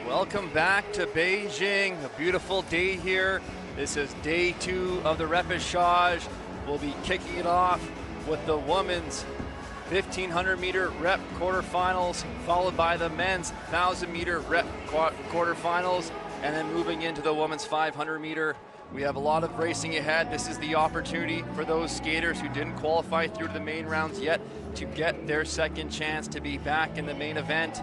Welcome back to Beijing. A beautiful day here. This is day 2 of the Repechage. We'll be kicking it off with the women's 1500 meter rep quarterfinals, followed by the men's 1000 meter rep quarterfinals, and then moving into the women's 500 meter. We have a lot of racing ahead. This is the opportunity for those skaters who didn't qualify through to the main rounds yet to get their second chance to be back in the main event.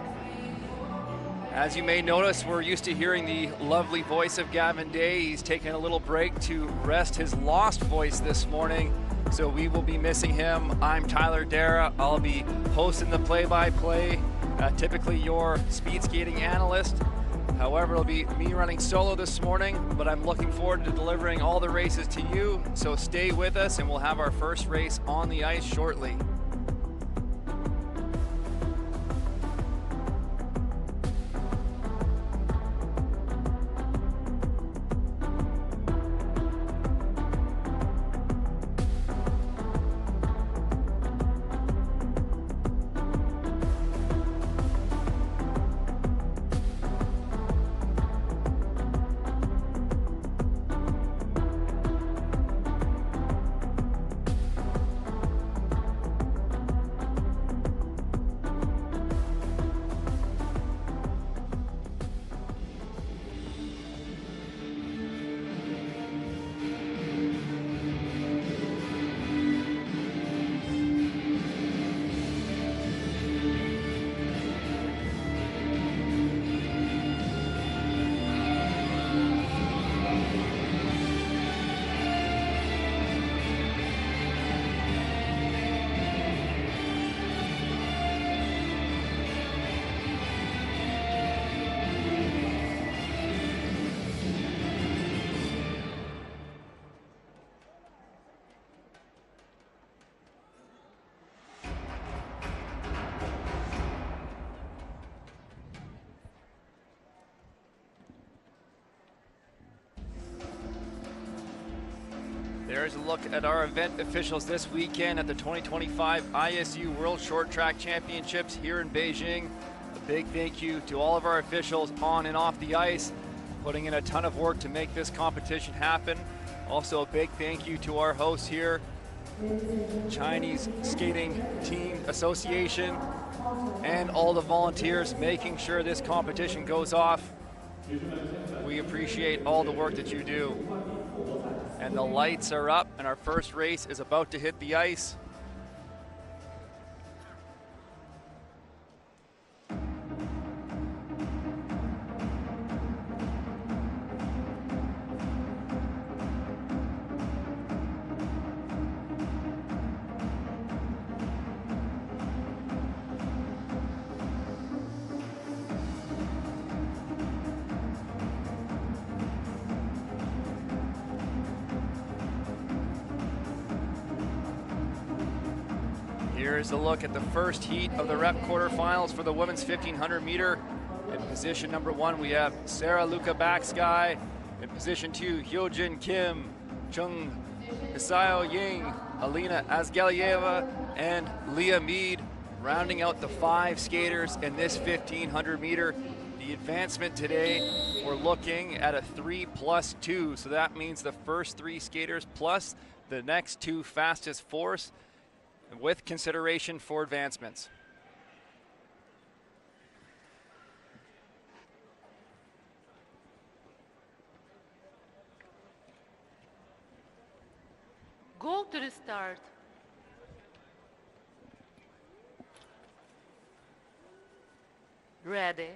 As you may notice, we're used to hearing the lovely voice of Gavin Day. He's taking a little break to rest his lost voice this morning, so we will be missing him. I'm Tyler Dara. I'll be hosting the play-by-play, typically your speed skating analyst. However, it'll be me running solo this morning, but I'm looking forward to delivering all the races to you, so stay with us and we'll have our first race on the ice shortly. There's a look at our event officials this weekend at the 2025 ISU World Short Track Championships here in Beijing. A big thank you to all of our officials on and off the ice, putting in a ton of work to make this competition happen. Also a big thank you to our hosts here, Chinese Skating Team Association, and all the volunteers making sure this competition goes off. We appreciate all the work that you do. And the lights are up, and our first race is about to hit the ice. Here's a look at the first heat of the rep quarterfinals for the women's 1500 meter. In position number 1, we have Sarah Luka Baksky. In position 2, Hyojin Kim, Chung Isayo Ying, Alina Asgalieva, and Leah Mead, rounding out the 5 skaters in this 1500 meter. The advancement today, we're looking at a 3+2, so that means the first 3 skaters plus the next 2 fastest fours, with consideration for advancements. Go to the start. Ready.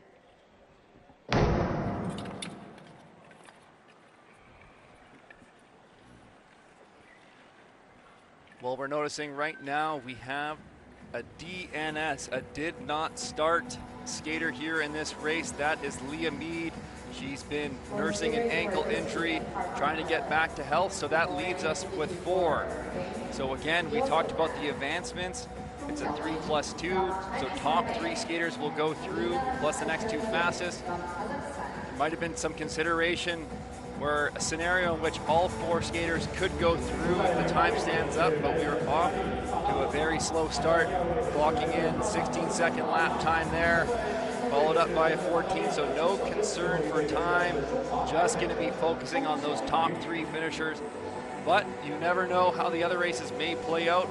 Well, we're noticing right now we have a DNS, a did not start skater here in this race. That is Leah Mead. She's been nursing an ankle injury, trying to get back to health, so that leaves us with 4. So again, we talked about the advancements. It's a 3+2, so top 3 skaters will go through, plus the next 2 fastest. There might have been some consideration where a scenario in which all 4 skaters could go through if the time stands up, but we were to a very slow start, clocking in 16-second lap time there, followed up by a 14, so no concern for time, just going to be focusing on those top 3 finishers. But you never know how the other races may play out.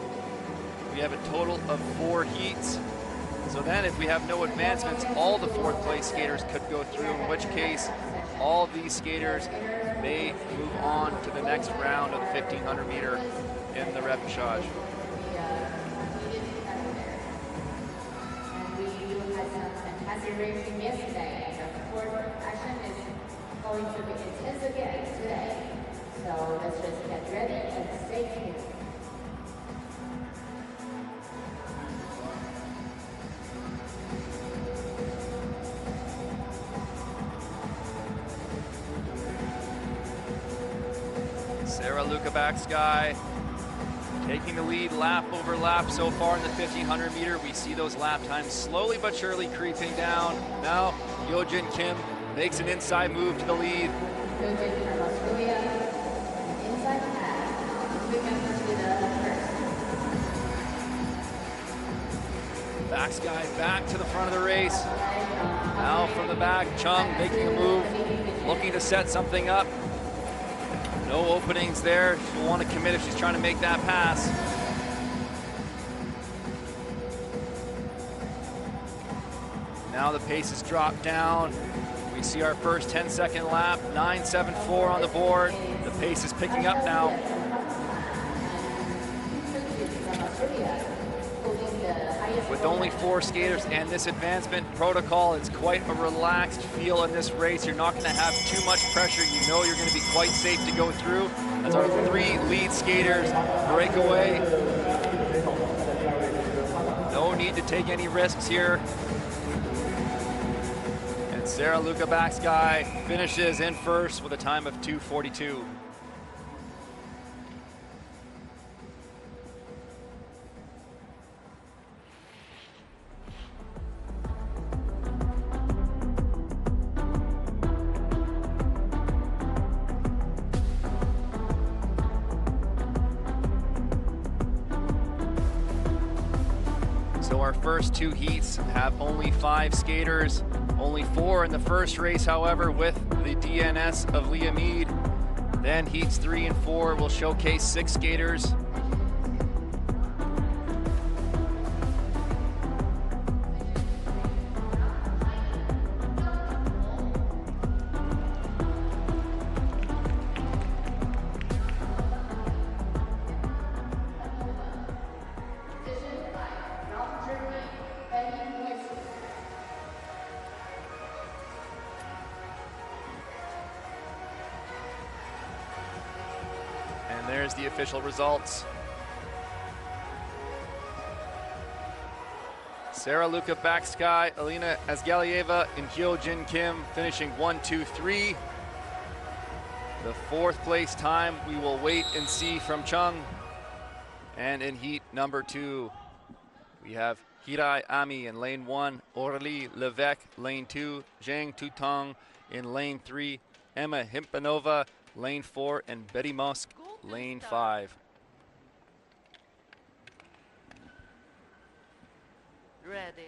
We have a total of 4 heats. So then if we have no advancements, all the 4th place skaters could go through, in which case all of these skaters may move on to the next round of the 1500 meter in the repechage. Racing yesterday, and the 4th action is going to be intense again today. So let's just get ready and stay tuned. Sarah Lukabaksky taking the lead lap over lap so far in the 1500 meter. We see those lap times slowly but surely creeping down. Now, Yeojin Kim makes an inside move to the lead. Yeojin from Australia, inside pass, moving up to the first. Baksky back to the front of the race. Now from the back, Chung making a move, looking to set something up. No openings there. She'll want to commit if she's trying to make that pass. Now the pace has dropped down. We see our first 10-second lap, 9.74 on the board. The pace is picking up now. With only 4 skaters and this advancement protocol, it's quite a relaxed feel in this race. You're not going to have too much pressure. You know you're going to be quite safe to go through as our 3 lead skaters break away. No need to take any risks here. And Sarah Lukabaksky finishes in first with a time of 2:42. So our first 2 heats have only 5 skaters, only 4 in the first race, however, with the DNS of Leah Mead. Then heats 3 and 4 will showcase 6 skaters. And there's the official results. Sarah Lukabaksky, Alina Asgalieva, and Yeojin Kim finishing 1, 2, 3. The 4th place time we will wait and see from Chung. And in heat number 2, we have Hirai Ami in lane 1, Orly Levesque lane 2, Zhang Tutong in lane 3, Emma Himpanova lane 4, and Betty Musk lane 5. Ready.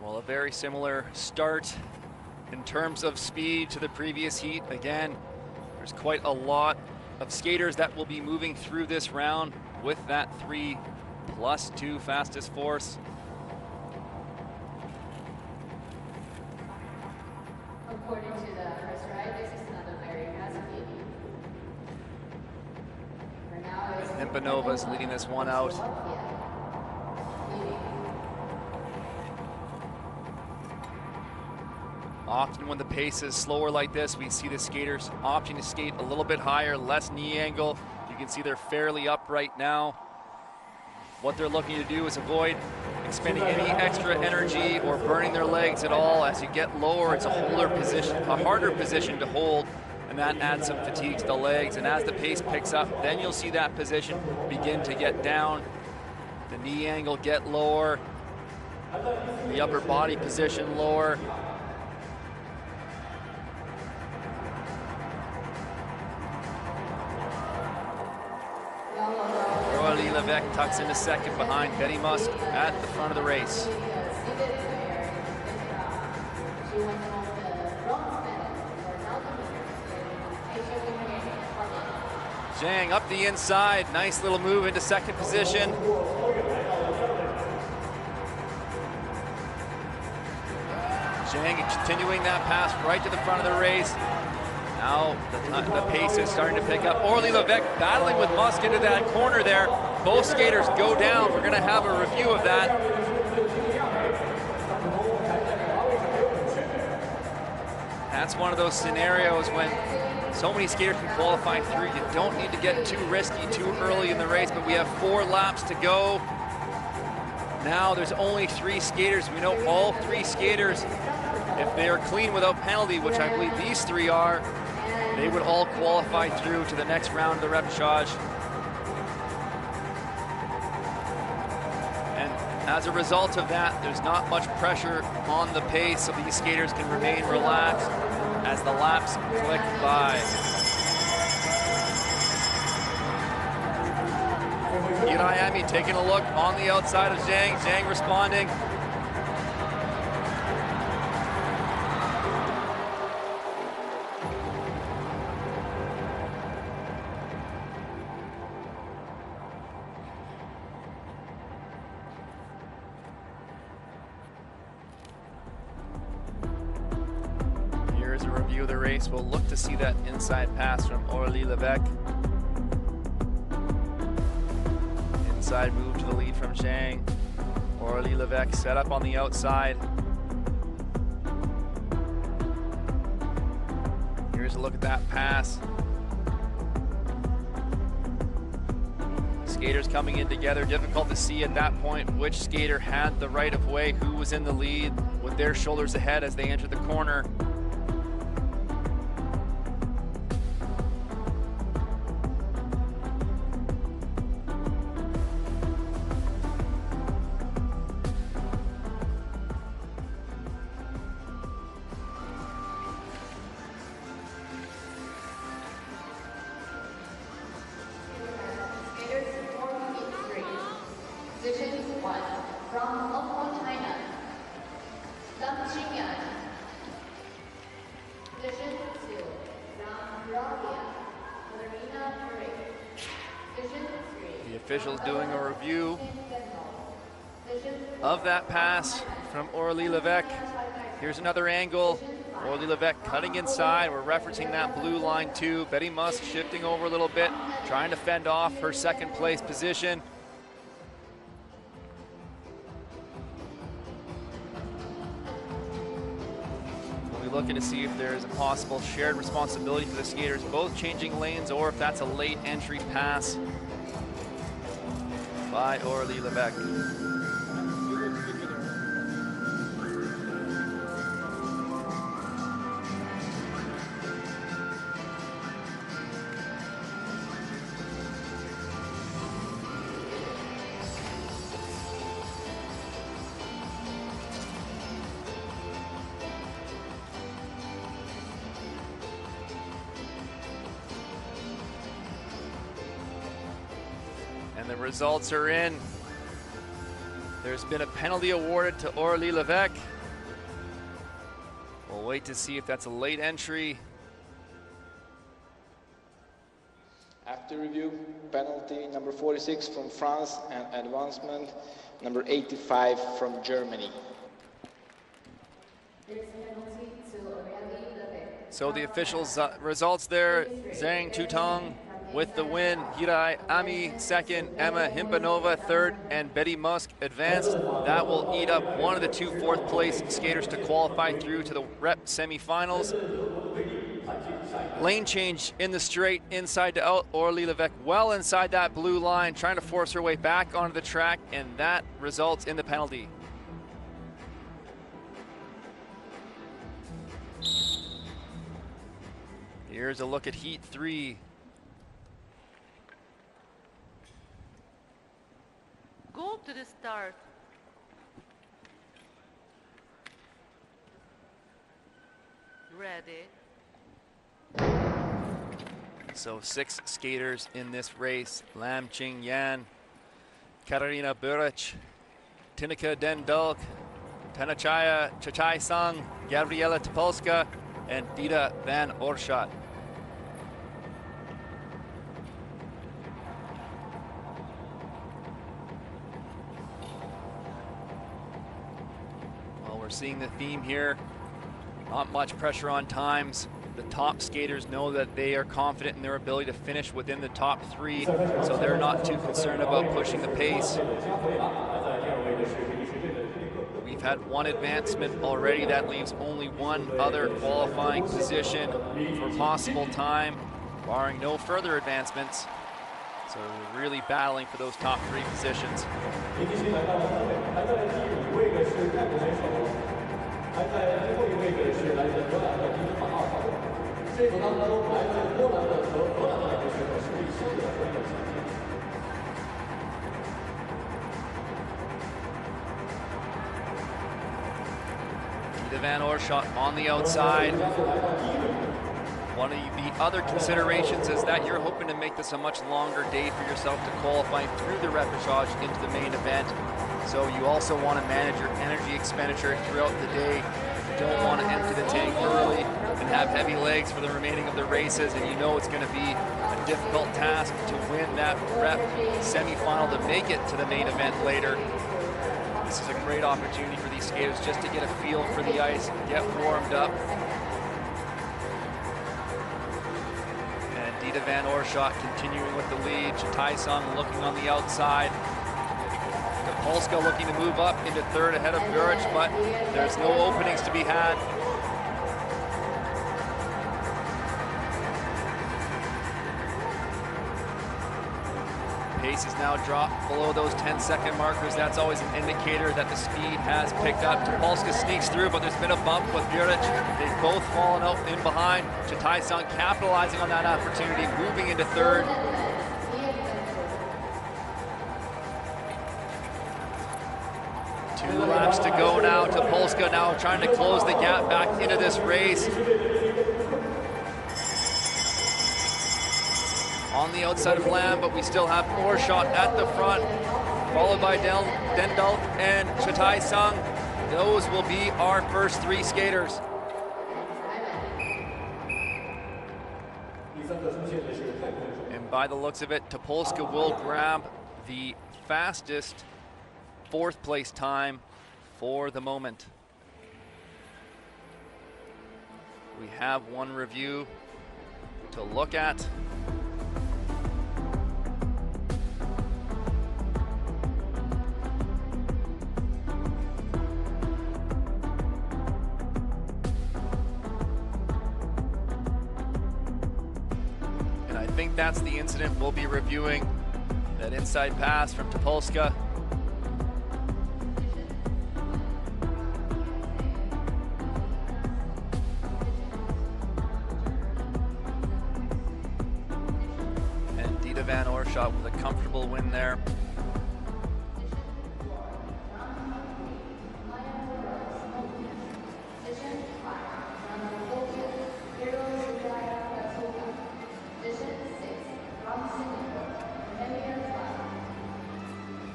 Well, a very similar start in terms of speed to the previous heat. Again, there's quite a lot of skaters that will be moving through this round with that 3+2 fastest force. According to the first ride, this is not a very fast speed. For now, it's Hempanova's leading this one out. Often when the pace is slower like this, we see the skaters opting to skate a little bit higher, less knee angle. You can see they're fairly upright now. What they're looking to do is avoid expending any extra energy or burning their legs at all. As you get lower, it's a harder position to hold, and that adds some fatigue to the legs. And as the pace picks up, then you'll see that position begin to get down, the knee angle get lower, The upper body position lower. Aurélie Levesque tucks into second behind Betty Musk at the front of the race. Zhang up the inside, nice little move into second position. Zhang continuing that pass right to the front of the race. Now the pace is starting to pick up. Aurélie Levesque battling with Musk into that corner there. Both skaters go down. We're going to have a review of that. That's one of those scenarios when so many skaters can qualify through. You don't need to get too risky too early in the race, but we have 4 laps to go. Now there's only 3 skaters. We know all 3 skaters, if they are clean without penalty, which I believe these 3 are, they would all qualify through to the next round of the repechage. And as a result of that, there's not much pressure on the pace, so these skaters can remain relaxed as the laps click by. Hirayami taking a look on the outside of Zhang. Zhang responding. Here's a review of the race. We'll look to see that inside pass from Aurélie Levesque. Inside move to the lead from Zhang. Aurélie Levesque set up on the outside. Here's a look at that pass. Skaters coming in together. Difficult to see at that point which skater had the right of way, who was in the lead with their shoulders ahead as they entered the corner. Position 1 from Hong Kong, China, Deng Xinyan. Position 2 from Latvia, Katarina Murray. Position 3. The officials doing a review of that pass from Aurélie Levesque. Here's another angle. Aurélie Levesque cutting inside. We're referencing that blue line too. Betty Musk shifting over a little bit, trying to fend off her second place position. Looking to see if there's a possible shared responsibility for the skaters both changing lanes, or if that's a late entry pass by Aurélie Levesque. And the results are in. There's been a penalty awarded to Aurélie Levesque. We'll wait to see if that's a late entry. After review, penalty number 46 from France and advancement number 85 from Germany. So the officials' results there: Zhang Tutong with the win, Hirayami second, Emma Himpanova third, and Betty Musk advanced. That will eat up one of the 2 fourth place skaters to qualify through to the rep semifinals. Lane change in the straight, inside to out. Aurélie Levesque well inside that blue line, trying to force her way back onto the track, and that results in the penalty. Here's a look at Heat 3. Go to the start. Ready. So 6 skaters in this race: Lam Ching Yan, Katarina Buric, Tineka Dendulk, Tanachaya Chachai Sung, Gabriela Topolska, and Dita Van Oorschot. Well, we're seeing the theme here. Not much pressure on times. The top skaters know that they are confident in their ability to finish within the top 3, so they're not too concerned about pushing the pace. We've had 1 advancement already. That leaves only 1 other qualifying position for possible time, barring no further advancements. So we're really battling for those top 3 positions. Dita Van Oorschot on the outside. One of the other considerations is that you're hoping to make this a much longer day for yourself to qualify through the repechage into the main event. So you also want to manage your energy expenditure throughout the day. You don't want to empty the tank early and have heavy legs for the remaining of the races, and you know it's going to be a difficult task to win that rep semifinal to make it to the main event later. This is a great opportunity for these skaters just to get a feel for the ice, get warmed up. And Dita Van Oorschot continuing with the lead. Chatai Sung looking on the outside. Polska looking to move up into 3rd ahead of Buric, but there's no openings to be had. Pace is now dropped below those 10-second markers. That's always an indicator that the speed has picked up. Polska sneaks through, but there's been a bump with Buric. They've both fallen out in behind. Chatai Sung capitalizing on that opportunity, moving into 3rd. 2 laps to go now. Topolska now trying to close the gap back into this race. On the outside of Lam, but we still have Oorschot at the front, followed by Dendulk and Chatai Sung. Those will be our first 3 skaters. And by the looks of it, Topolska will grab the fastest 4th place time for the moment. We have 1 review to look at. And I think that's the incident we'll be reviewing. That inside pass from Topolska. Van Oorschot with a comfortable win there.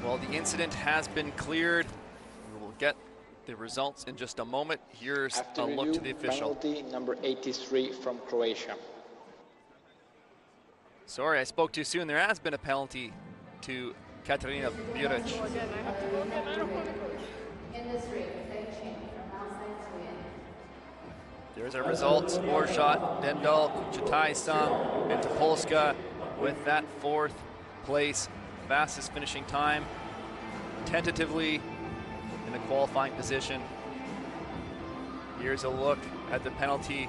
Well, the incident has been cleared. We will get the results in just a moment. Here's a look to the official. Penalty number 83 from Croatia. Sorry, I spoke too soon. There has been a penalty to Katarina Buric. There's our results. Oorschot, Dendulk, Chatai Sung, and Topolska with that 4th place, fastest finishing time, tentatively in the qualifying position. Here's a look at the penalty.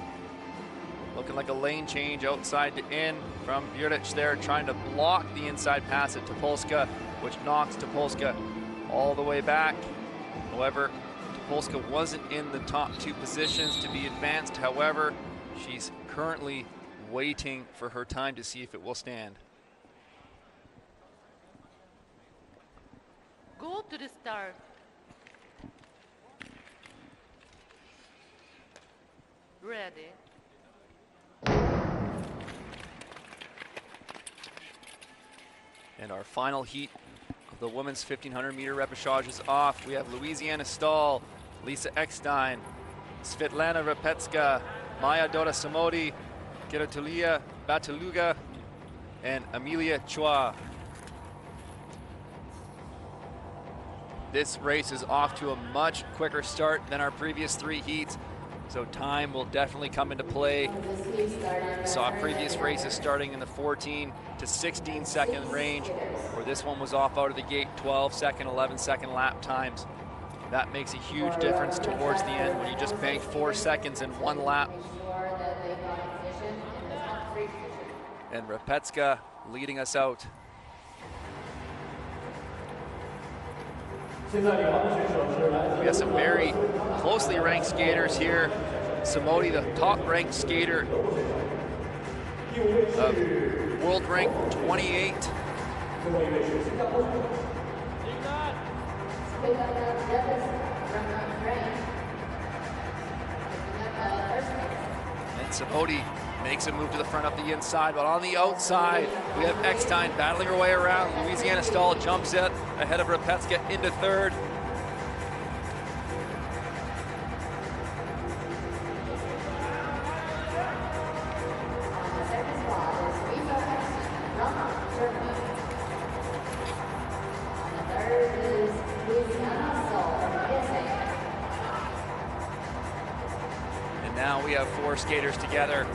Looking like a lane change outside to in from Buric there, trying to block the inside pass at Topolska, which knocks Topolska all the way back. However, Topolska wasn't in the top 2 positions to be advanced. However, she's currently waiting for her time to see if it will stand. Go to the start. Ready. And our final heat of the women's 1500 meter repechage is off. We have Louisiana Stahl, Lisa Eckstein, Svetlana Repetska, Maya Dora Samodi, Geratulia Bataluga, and Amelia Chua. This race is off to a much quicker start than our previous 3 heats, so time will definitely come into play. We saw previous races starting in the 14 to 16 second range, where this one was off out of the gate 12 second, 11 second lap times. That makes a huge difference towards the end when you just bank 4 seconds in 1 lap. And Repetska leading us out. We have some very closely ranked skaters here. Samodi, the top ranked skater, world rank 28. And Samodi makes a move to the front up the inside, but on the outside, we have Eckstein battling her way around. Louisiana Stahl jumps it ahead of Repetska into 3rd. And now we have 4 skaters together.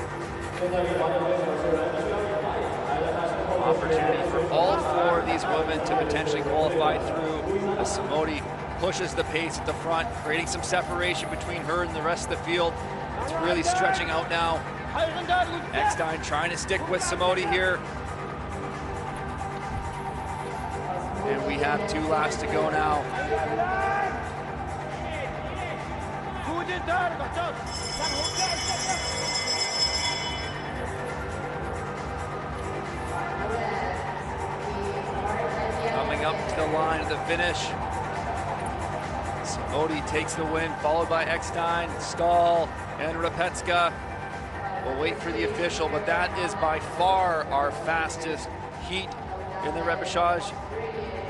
Opportunity for all 4 of these women to potentially qualify through as Samodi pushes the pace at the front, creating some separation between her and the rest of the field. It's really stretching out now. Eckstein trying to stick with Samodi here. And we have 2 laps to go now. Coming up to the line at the finish. Samodi takes the win, followed by Eckstein, Stahl, and Repetska. We'll wait for the official, but that is by far our fastest heat in the repechage.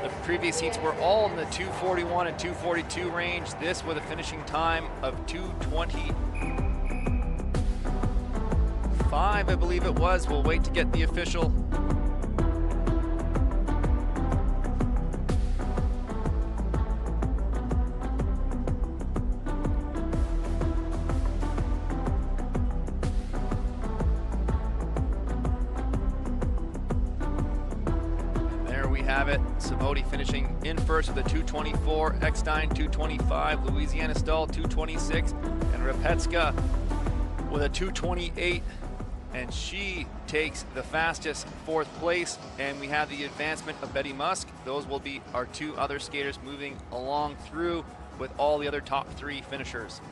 The previous heats were all in the 2:41 and 2:42 range. This with a finishing time of 2:25, I believe it was. We'll wait to get the official. Have it. Samodi finishing in first with a 2:24, Eckstein 2:25, Louisiana Stahl 2:26, and Repetska with a 2:28, and she takes the fastest 4th place. And we have the advancement of Betty Musk. Those will be our 2 other skaters moving along through with all the other top 3 finishers.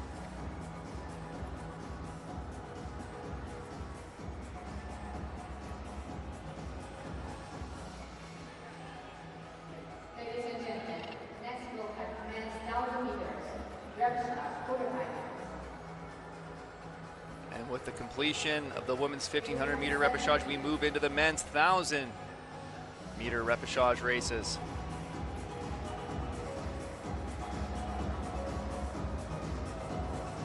And with the completion of the women's 1500 meter repechage, we move into the men's 1000 meter repechage races.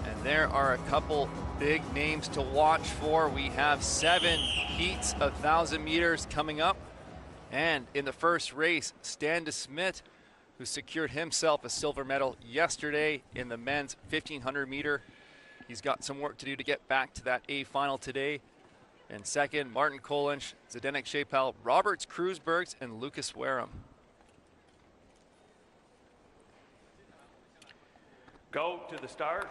And there are a couple big names to watch for. We have 7 heats of 1000 meters coming up. And in the first race, Stan DeSmit, who secured himself a silver medal yesterday in the men's 1500 meter. He's got some work to do to get back to that A final today. And second, Martin Kolinch, Zdenek Shepal, Roberts Kreuzbergs, and Lucas Wareham. Go to the start.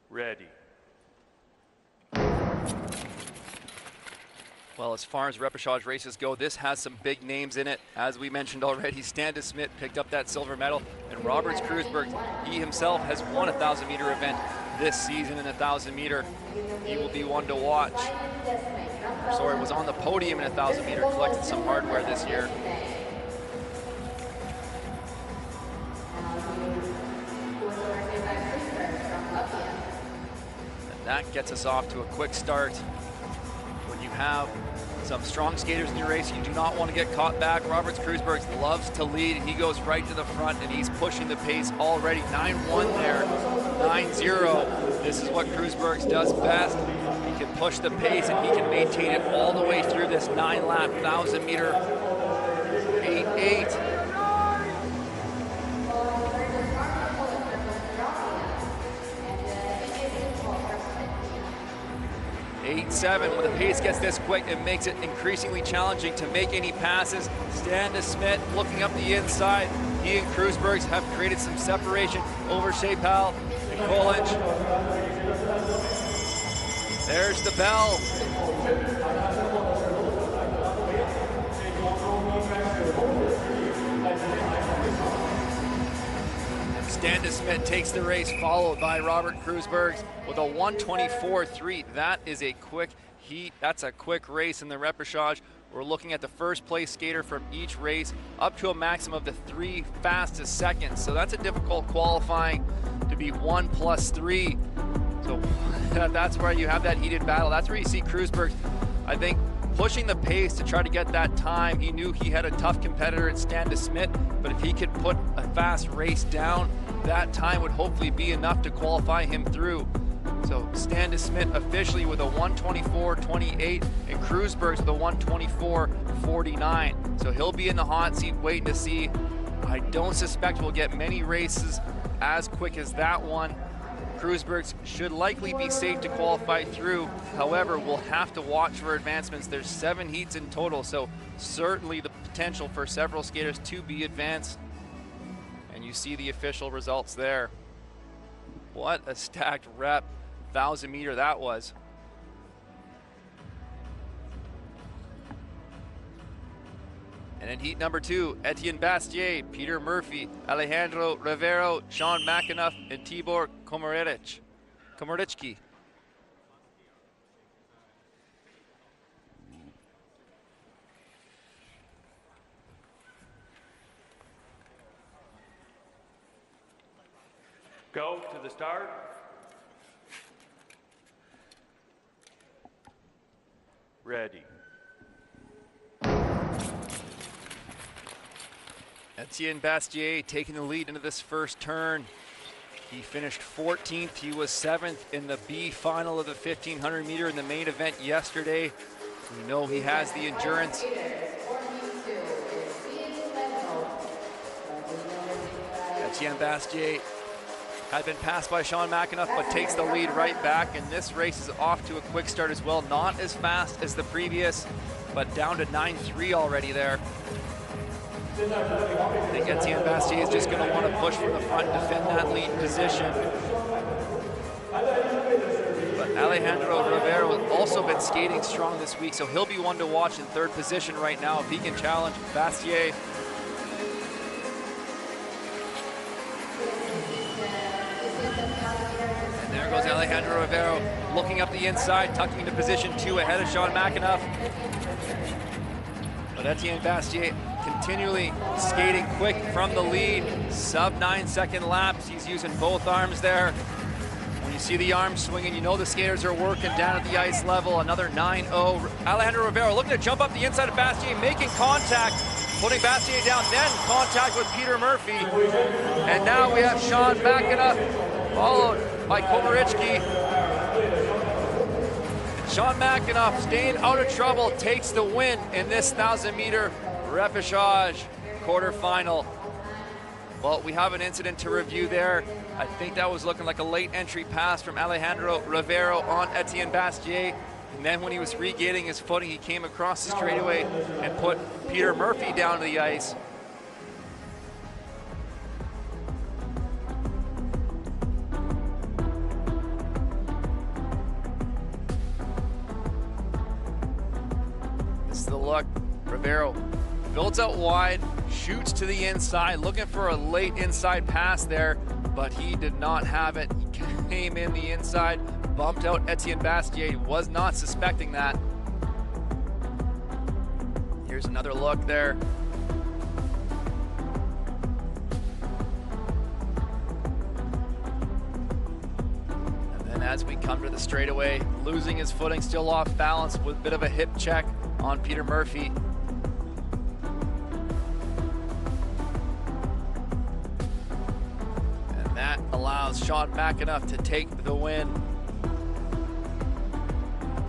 Ready. Well, as far as repechage races go, this has some big names in it. As we mentioned already, Stan DeSmit picked up that silver medal, and Roberts Kreuzberg, he himself has won a 1000 meter event this season in the 1000 meter. He will be one to watch. Sorry, was on the podium in a 1000 meter, collected some hardware this year. that gets us off to a quick start. When you have some strong skaters in your race, you do not want to get caught back. Robert Kruisberg loves to lead. He goes right to the front and he's pushing the pace already. 9-1 there, 9-0. This is what Kruisberg does best. He can push the pace and he can maintain it all the way through this 9-lap, 1,000-meter 8-8. 8-7. When the pace gets this quick, it makes it increasingly challenging to make any passes. Stan DeSmet looking up the inside. He and Kruisberg have created some separation over Shepal and Kolinch. There's the bell. Stan DeSmet takes the race, followed by Robert Kruisberg with a 1:24.3. That is a quick heat. That's a quick race in the repechage. We're looking at the first place skater from each race up to a maximum of the 3 fastest seconds. So that's a difficult qualifying to be 1+3. So that's where you have that heated battle. That's where you see Kruisberg, I think, pushing the pace to try to get that time. He knew he had a tough competitor at Stan DeSmet, but if he could put a fast race down, that time would hopefully be enough to qualify him through. So Stan DeSmet officially with a 1:24.28 and Kruisberg's with a 1:24.49. So he'll be in the hot seat waiting to see. I don't suspect we'll get many races as quick as that one. Kruisberg should likely be safe to qualify through. However, we'll have to watch for advancements. There's 7 heats in total, so certainly the potential for several skaters to be advanced. And you see the official results there. What a stacked rep 1,000-meter that was. And in heat number 2, Etienne Bastier, Peter Murphy, Alejandro Rivero, Sean McAnuff, and Tibor Komoricki. Go to the start. Ready. Etienne Bastier taking the lead into this first turn. He finished 14th. He was 7th in the B final of the 1,500 meter in the main event yesterday. We know he has the endurance. Etienne Bastier had been passed by Sean McAnuff, but takes the lead right back. And this race is off to a quick start as well. Not as fast as the previous, but down to 9.3 already there. I think Etienne Bastier is just going to want to push from the front and defend that lead position. But Alejandro Rivero has also been skating strong this week, so he'll be one to watch in 3rd position right now if he can challenge Bastier. And there goes Alejandro Rivero looking up the inside, tucking into position 2 ahead of Sean McAnuff. But Etienne Bastier continually skating quick from the lead, sub 9-second laps. He's using both arms there. When you see the arms swinging, you know the skaters are working down at the ice level. Another 9-0. Alejandro Rivero looking to jump up the inside of Bastier, making contact, putting Bastier down, then contact with Peter Murphy. And now we have Sean McAnuff, followed by Komoricki. Sean McAnuff, staying out of trouble, takes the win in this 1,000-meter repechage quarterfinal. Well, we have an incident to review there. I think that was looking like a late entry pass from Alejandro Rivero on Etienne Bastier. And then when he was regaining his footing, he came across the straightaway and put Peter Murphy down to the ice. This is the look. Rivero builds out wide, shoots to the inside, looking for a late inside pass there, but he did not have it. He came in the inside, bumped out Etienne Bastier. He was not suspecting that. Here's another look there. And then as we come to the straightaway, losing his footing, still off balance with a bit of a hip check on Peter Murphy. And that allows Sean McAnuff to take the win.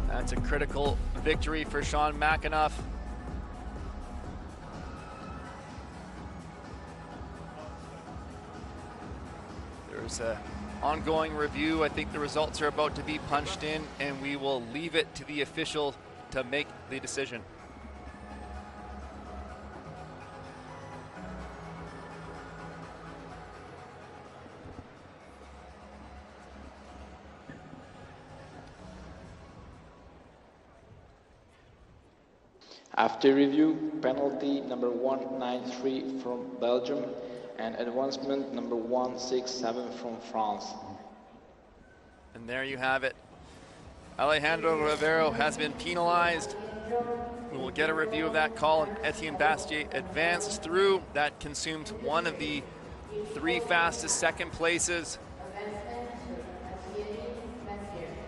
That's a critical victory for Sean McAnuff. There's an ongoing review. I think the results are about to be punched in, and we will leave it to the official to make the decision. After review, penalty number 193 from Belgium and advancement number 167 from France. And there you have it. Alejandro Rivero has been penalized. We will get a review of that call, and Etienne Bastier advances through. That consumes one of the 3 fastest second places.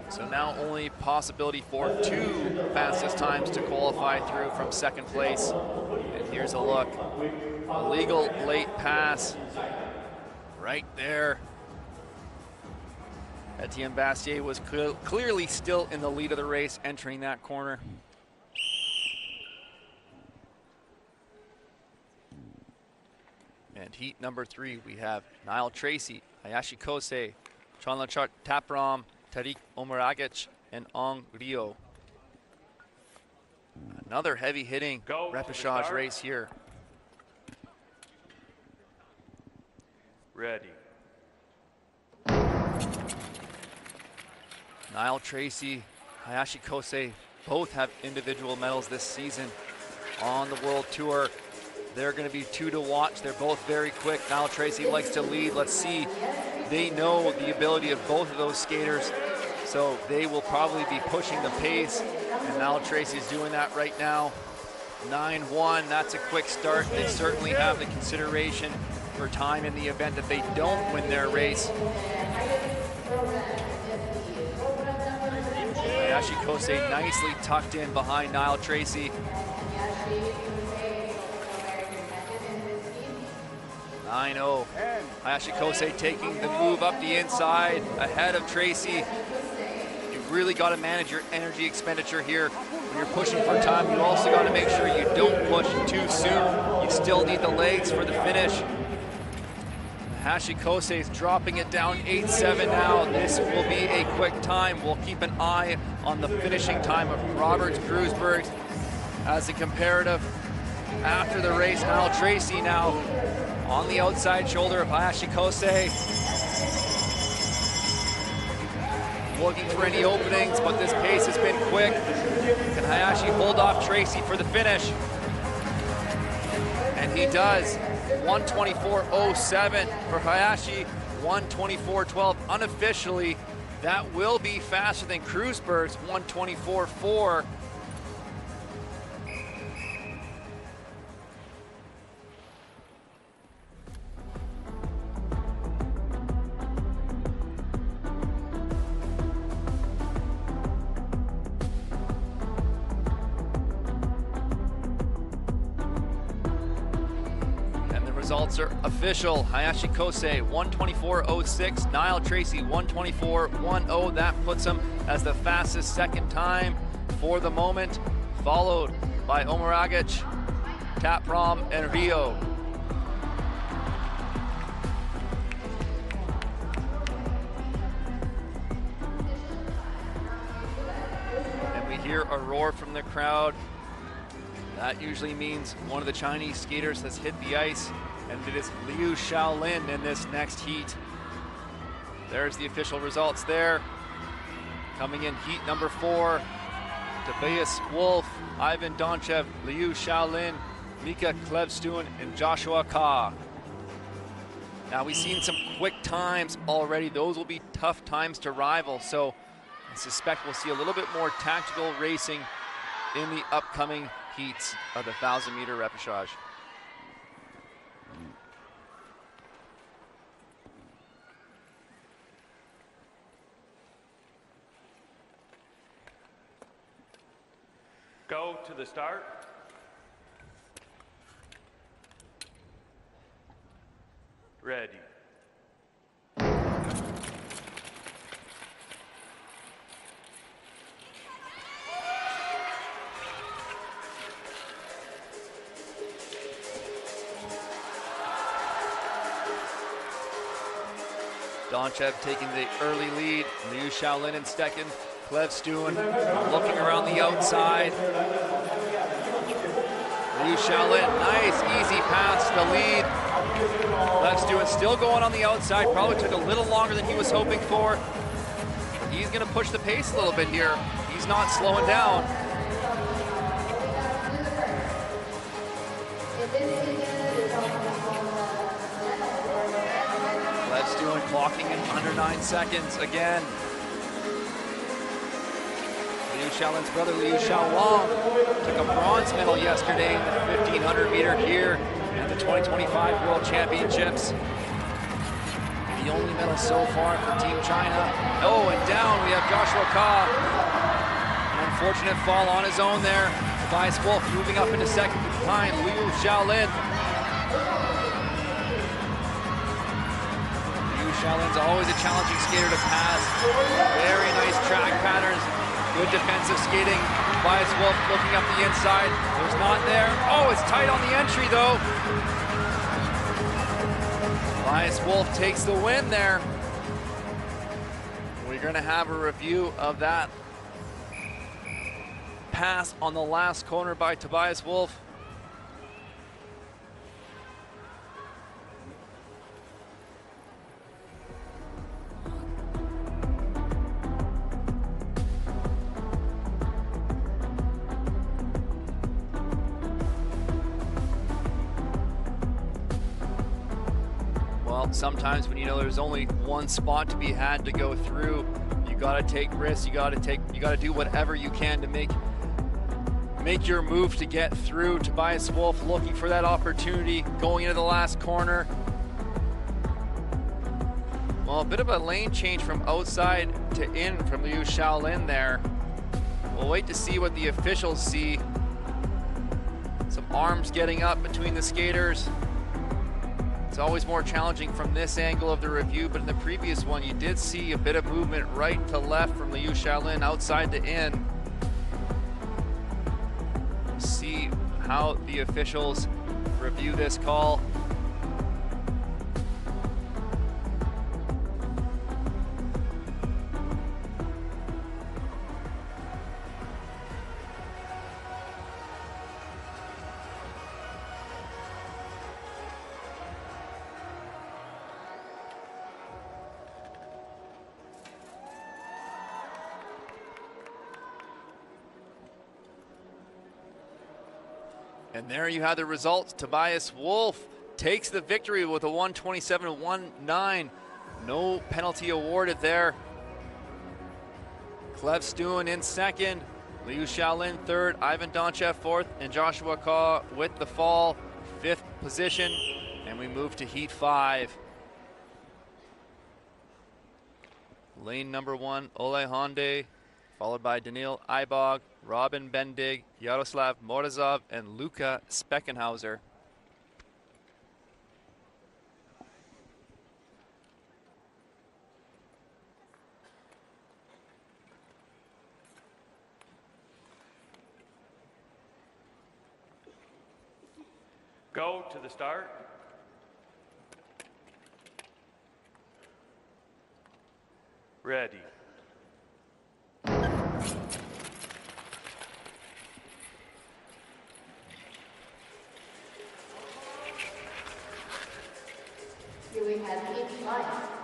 So now only possibility for 2 fastest times to qualify through from second place. And here's a look. Illegal late pass right there. Etienne Bastier was clearly still in the lead of the race entering that corner. And heat number 3, we have Niall Tracy, Hayashi Kosei, Chanlachart Tapram, Tariq Omaragic, and Ong Rio. Another heavy-hitting repechage race here. Ready. Niall Tracy, Hayashi Kosei, both have individual medals this season on the World Tour. They're going to be 2 to watch. They're both very quick. Niall Tracy likes to lead. Let's see. They know the ability of both of those skaters, so they will probably be pushing the pace, and Niall Tracy's doing that right now. 9-1, that's a quick start. They certainly have the consideration for time in the event that they don't win their race. Hayashi Kosei nicely tucked in behind Niall Tracy. 9-0. Hayashi Kosei taking the move up the inside ahead of Tracy. You've really got to manage your energy expenditure here. When you're pushing for time, you also got to make sure you don't push too soon. You still need the legs for the finish. Hayashi Kosei is dropping it down 8-7 now. This will be a quick time. We'll keep an eye on the finishing time of Robert Kruisberg as a comparative. After the race, Niall Tracy now on the outside shoulder of Hayashi Kosei. Looking for any openings, but this pace has been quick. Can Hayashi hold off Tracy for the finish? And he does. 1:24.07 for Hayashi, 1:24.12 unofficially. That will be faster than Kruisberg's 1:24.4. Results are official. Hayashi Kosei 1:24.06, Niall Tracy 1:24.10. That puts him as the fastest second time for the moment, followed by Omaragic, Tapram, and Rio. And we hear a roar from the crowd. That usually means one of the Chinese skaters has hit the ice, and it is Liu Shaolin in this next heat. There's the official results there. Coming in heat number 4, Tobias Wolf, Ivan Donchev, Liu Shaolin, Mika Klevstuen, and Joshua Ka. Now we've seen some quick times already. Those will be tough times to rival, so I suspect we'll see a little bit more tactical racing in the upcoming heats of the 1,000-meter repechage. Go to the start. Ready. Donchev taking the early lead. Liu Shaolin in second. Clev Stewin looking around the outside. Liu Shaolin, nice easy pass to the lead. Clev Stewin still going on the outside. Probably took a little longer than he was hoping for. But he's going to push the pace a little bit here. He's not slowing down. Clev Stewin clocking in under 9 seconds again. Liu Shaolin's brother, Liu Xiaowang, took a bronze medal yesterday in the 1500 meter here at the 2025 World Championships. The only medal so far for Team China. Oh, and down we have Joshua Ka. An unfortunate fall on his own there. Tobias Wolff moving up into second behind Liu Shaolin. Liu Shaolin's always a challenging skater to pass. Very nice track patterns. Good defensive skating. Tobias Wolff looking up the inside. There's not there. Oh, it's tight on the entry though. Tobias Wolff takes the win there. We're going to have a review of that pass on the last corner by Tobias Wolff. Sometimes when you know there's only one spot to be had to go through, you got to take risks. You got to do whatever you can to make your move to get through. Tobias Wolff looking for that opportunity going into the last corner. Well, a bit of a lane change from outside to in from Liu Shaolin there. We'll wait to see what the officials see. Some arms getting up between the skaters. It's always more challenging from this angle of the review, but in the previous one, you did see a bit of movement right to left from Liu Shaolin, outside to in. See how the officials review this call. And there you have the results. Tobias Wolff takes the victory with a 127.19. No penalty awarded there. Clev Stewin in second, Liu Shaolin third, Ivan Donchev fourth, and Joshua Ka with the fall, fifth position. And we move to Heat 5. Lane number 1, Ole Honde, followed by Daniil Ibog, Robin Bendig, Yaroslav Morozov, and Luca Speckenhauser. Go to the start. Ready.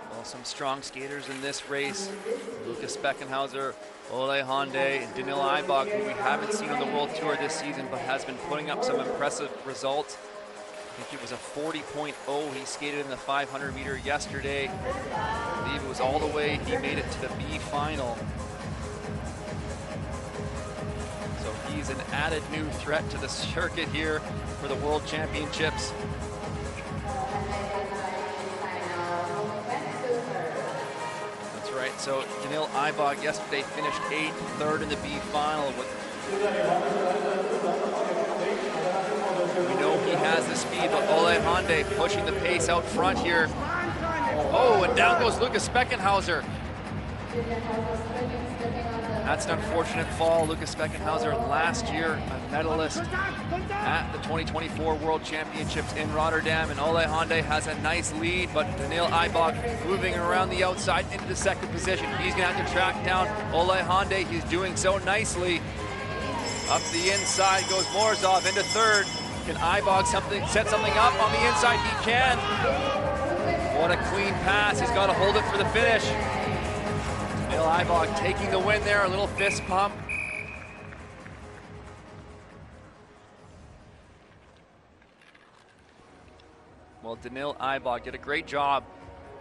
Well, some strong skaters in this race. Lucas Speckenhauser, Ole Honde, and Daniil Ibog, who we haven't seen on the World Tour this season, but has been putting up some impressive results. I think it was a 40.0 he skated in the 500 meter yesterday. I believe it was all the way, he made it to the B final. So he's an added new threat to the circuit here for the World Championships. That's right, so Daniil Ibog yesterday finished 8th, third in the B final with We know he has the speed, but Ole Honde pushing the pace out front here. Oh, and down goes Lucas Speckenhauser. That's an unfortunate fall. Lucas Speckenhauser, last year a medalist at the 2024 World Championships in Rotterdam, and Ole Honde has a nice lead, but Daniil Eibach moving around the outside into the second position. He's gonna have to track down Ole Honde. He's doing so nicely. Up the inside goes Morozov into third. Can Eibach set something up on the inside? He can. What a clean pass. He's got to hold it for the finish. Daniil Eibach taking the win there, a little fist pump. Well, Daniil Eibach did a great job.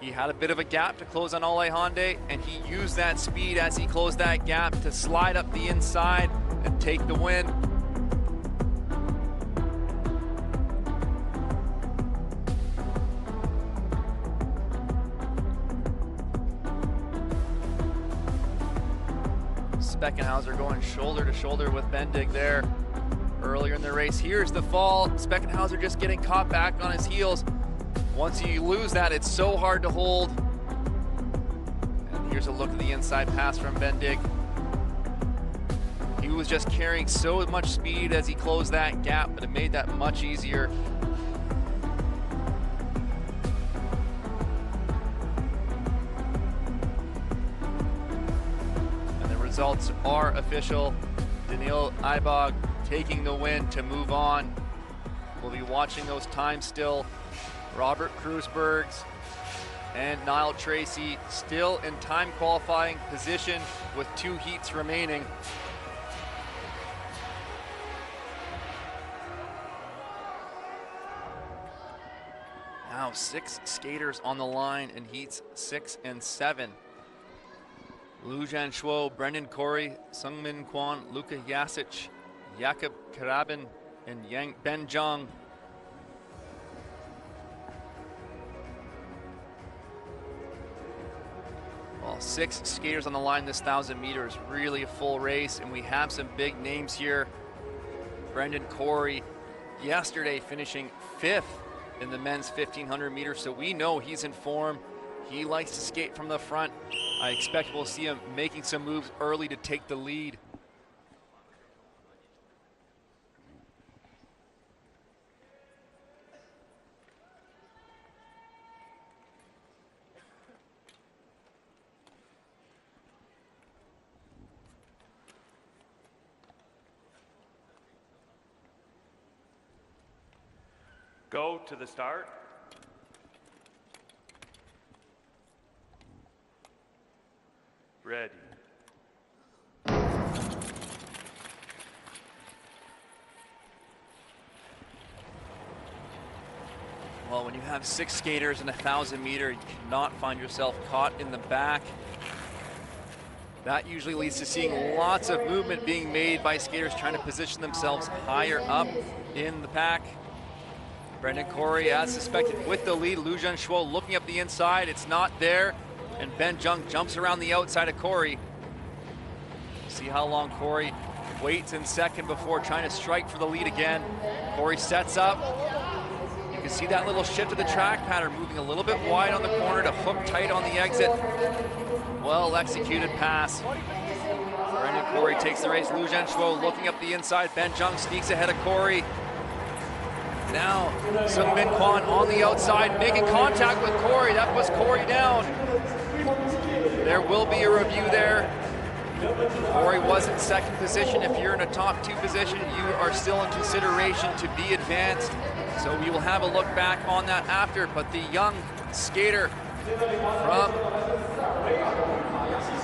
He had a bit of a gap to close on Ole Honde, and he used that speed as he closed that gap to slide up the inside and take the win. Speckenhauser going shoulder to shoulder with Bendig there earlier in the race. Here's the fall. Speckenhauser just getting caught back on his heels. Once you lose that, it's so hard to hold. And here's a look at the inside pass from Bendig. He was just carrying so much speed as he closed that gap, but it made that much easier. Results are official. Daniil Eibach taking the win to move on. We'll be watching those times still. Robert Kruisbergs and Niall Tracy still in time qualifying position with 2 heats remaining. Now 6 skaters on the line in heats 6 and 7. Lu Jianshuo, Brendan Corey, Sungmin Kwan, Luka Jasic, Jakob Karabin, and Ben Zhang. Well, 6 skaters on the line this 1,000 meters, really a full race, and we have some big names here. Brendan Corey, yesterday finishing 5th in the men's 1,500 meters, so we know he's in form. He likes to skate from the front. I expect we'll see him making some moves early to take the lead. Go to the start. Ready. Well, when you have 6 skaters in a 1,000 meter, you cannot find yourself caught in the back. That usually leads to seeing lots of movement being made by skaters trying to position themselves higher up in the pack. Brendan Corey, as suspected, with the lead. Lu Jianshuo looking up the inside. It's not there. And Ben Zhang jumps around the outside of Corey. See how long Corey waits in second before trying to strike for the lead again. Corey sets up. You can see that little shift of the track pattern, moving a little bit wide on the corner to hook tight on the exit. Well executed pass. Brendan Corey takes the race. Lu Jianshuo looking up the inside. Ben Zhang sneaks ahead of Corey. Now, Sungmin Kwan on the outside, making contact with Corey. That was Corey down. There will be a review there. Corey was in second position. If you're in a top 2 position, you are still in consideration to be advanced. So we will have a look back on that after. But the young skater from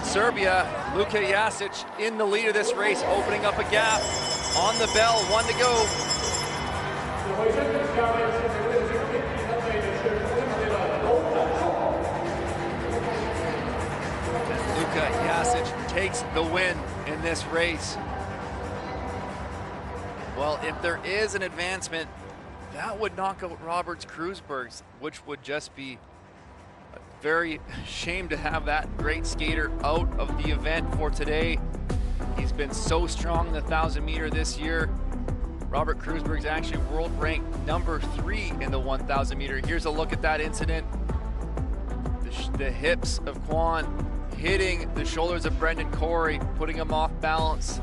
Serbia, Luka Jasic, in the lead of this race, opening up a gap. On the bell, 1 to go. Luka Jasic takes the win in this race. Well, if there is an advancement, that would knock out Roberts Kruisbergs, which would just be a very shame to have that great skater out of the event for today. He's been so strong in the 1,000 meter this year. Robert Kreuzberg's actually world ranked number 3 in the 1,000 meter. Here's a look at that incident. The hips of Kwan hitting the shoulders of Brendan Corey, putting him off balance.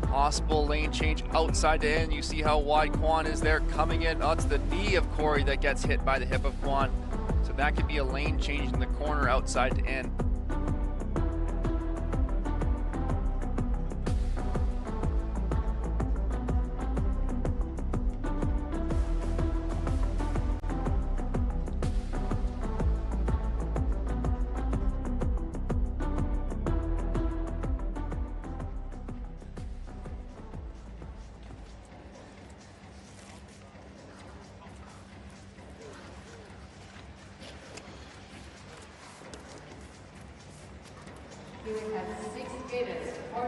Possible lane change outside to in. You see how wide Kwan is there coming in. Oh, it's the knee of Corey that gets hit by the hip of Kwan. So that could be a lane change in the corner outside to in. Here we have 6 skaters, 14-7.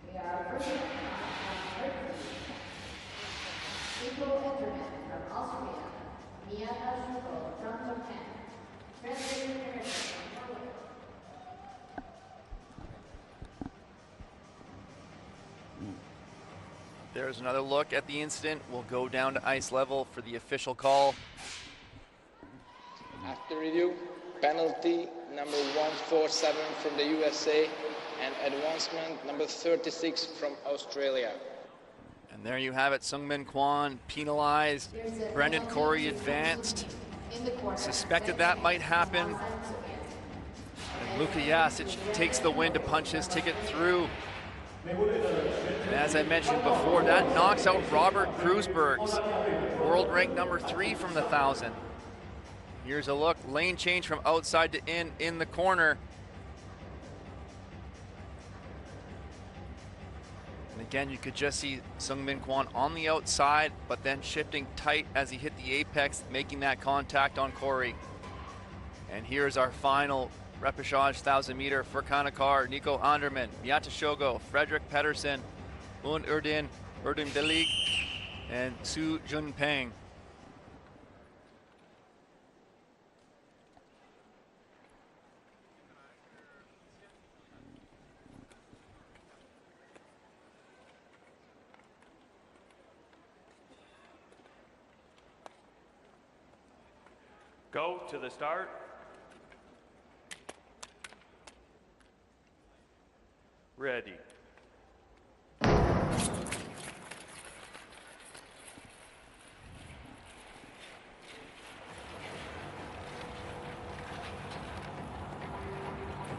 We are first Nico Enterman from Austria, Miyata Shuko from Japan, Frederick Harrison from Norway. There's another look at the incident. We'll go down to ice level for the official call. After review, penalty number 147 from the USA and advancement number 36 from Australia. And there you have it, Seungmin Kwan penalized, Brendan Corey advanced. Suspected that might happen. And Luka Jasic takes the win to punch his ticket through. And as I mentioned before, that knocks out Robert Kreuzberg's world rank number 3 from the 1,000. Here's a look, lane change from outside to in the corner. And again, you could just see Seungmin Kwan on the outside, but then shifting tight as he hit the apex, making that contact on Corey. And here's our final repechage 1,000 meter for Kanakar, Nico Anderman, Miyata Shogo, Frederick Pedersen, Un Erdin Delig, and Su Junpeng. Go to the start. Ready.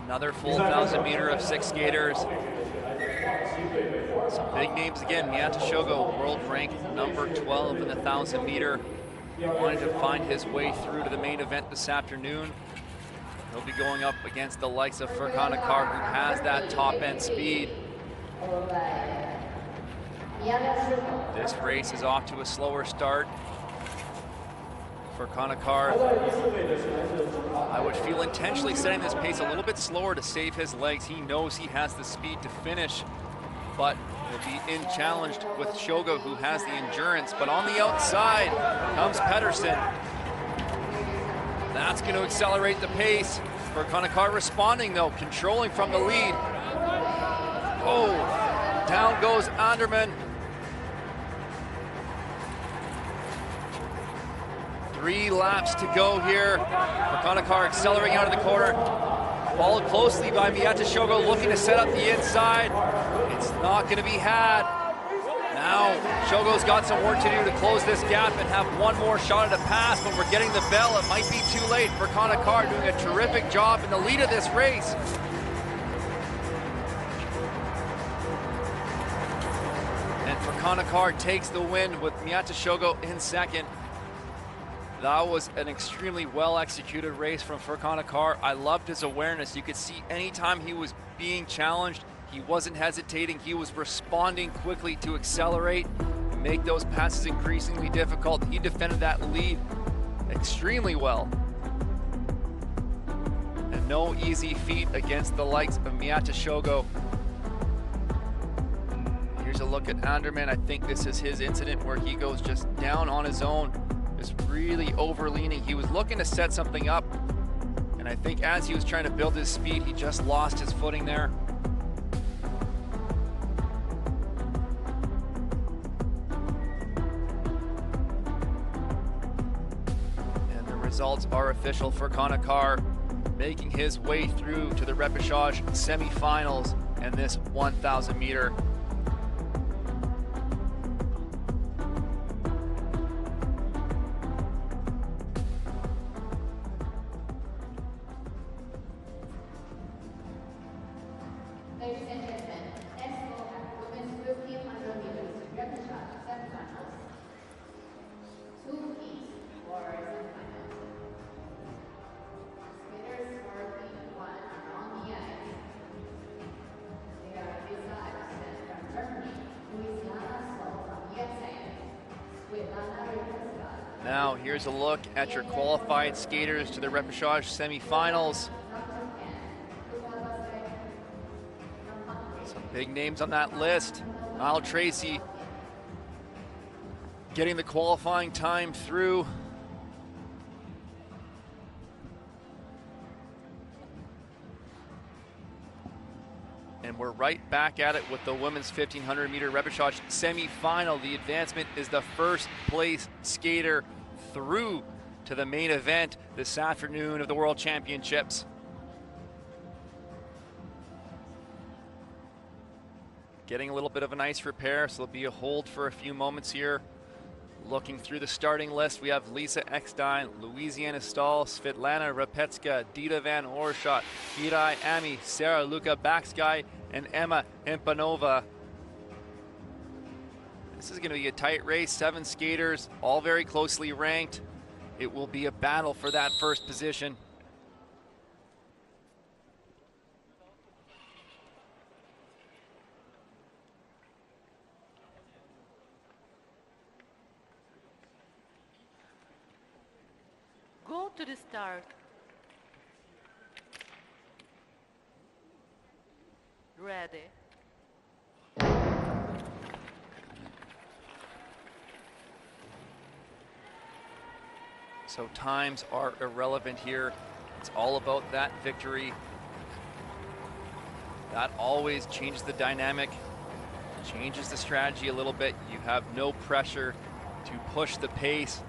Another full 1,000 meter of 6 skaters. Some big names again. Miyata Shogo, world ranked number 12 in the 1,000 meter. Wanted to find his way through to the main event this afternoon. He'll be going up against the likes of Kanakar, who has that top end speed. This race is off to a slower start. Kanakar, I would feel intentionally setting this pace a little bit slower to save his legs. He knows he has the speed to finish, but will be challenged with Shogo, who has the endurance. But on the outside comes Pedersen. That's going to accelerate the pace. Kanakar responding though, controlling from the lead. Oh, down goes Anderman. 3 laps to go here. Kanakar accelerating out of the corner. Followed closely by Miyata Shogo, looking to set up the inside. It's not going to be had. Now Shogo's got some work to do to close this gap and have one more shot at a pass, but we're getting the bell. It might be too late. Kanakar doing a terrific job in the lead of this race. And Kanakar takes the win with Miyata Shogo in second. That was an extremely well-executed race from Kanakar. I loved his awareness. You could see anytime he was being challenged, he wasn't hesitating. He was responding quickly to accelerate and make those passes increasingly difficult. He defended that lead extremely well. And no easy feat against the likes of Miyata Shogo. Here's a look at Anderman. I think this is his incident where he goes just down on his own. Just really overleaning. He was looking to set something up, and I think as he was trying to build his speed, he just lost his footing there. And the results are official for Konakar, making his way through to the Repechage semifinals and this 1,000 meter. Ladies and gentlemen, next we'll have women's 1,500 meters repechage semifinals. 2 each for semifinals. Skaters working one around the ice. They are Lisa Eckstein from Germany, Louisiana Slow from USA, Svetlana Repechage. Now here's a look at your qualified skaters to the Repechage semifinals. Some big names on that list. Niall Tracy getting the qualifying time through. And we're right back at it with the women's 1,500 meter repechage semifinal. The advancement is the first place skater through to the main event this afternoon of the World Championships. Getting a little bit of an ice repair, so there'll be a hold for a few moments here. Looking through the starting list, we have Lisa Eckstein, Louisiana Stahl, Svetlana Repechage, Dita Van Oorschot, Hirai Ami, Sarah Luca Baxkai, and Emma Impanova. This is going to be a tight race, 7 skaters, all very closely ranked. It will be a battle for that first position. Go to the start. Ready. So times are irrelevant here. It's all about that victory. That always changes the dynamic, changes the strategy a little bit. You have no pressure to push the pace.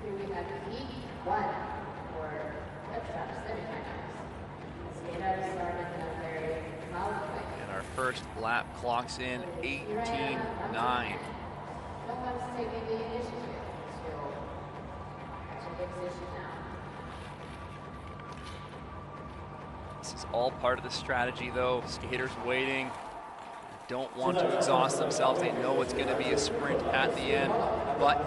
Here we have heat 1 for repechage semifinals. Skaters started in a very loud way. And our first lap clocks in 18:9. No one's taking the initiative, so catching the position now. This is all part of the strategy though. Skaters waiting, don't want to exhaust themselves. They know it's going to be a sprint at the end, but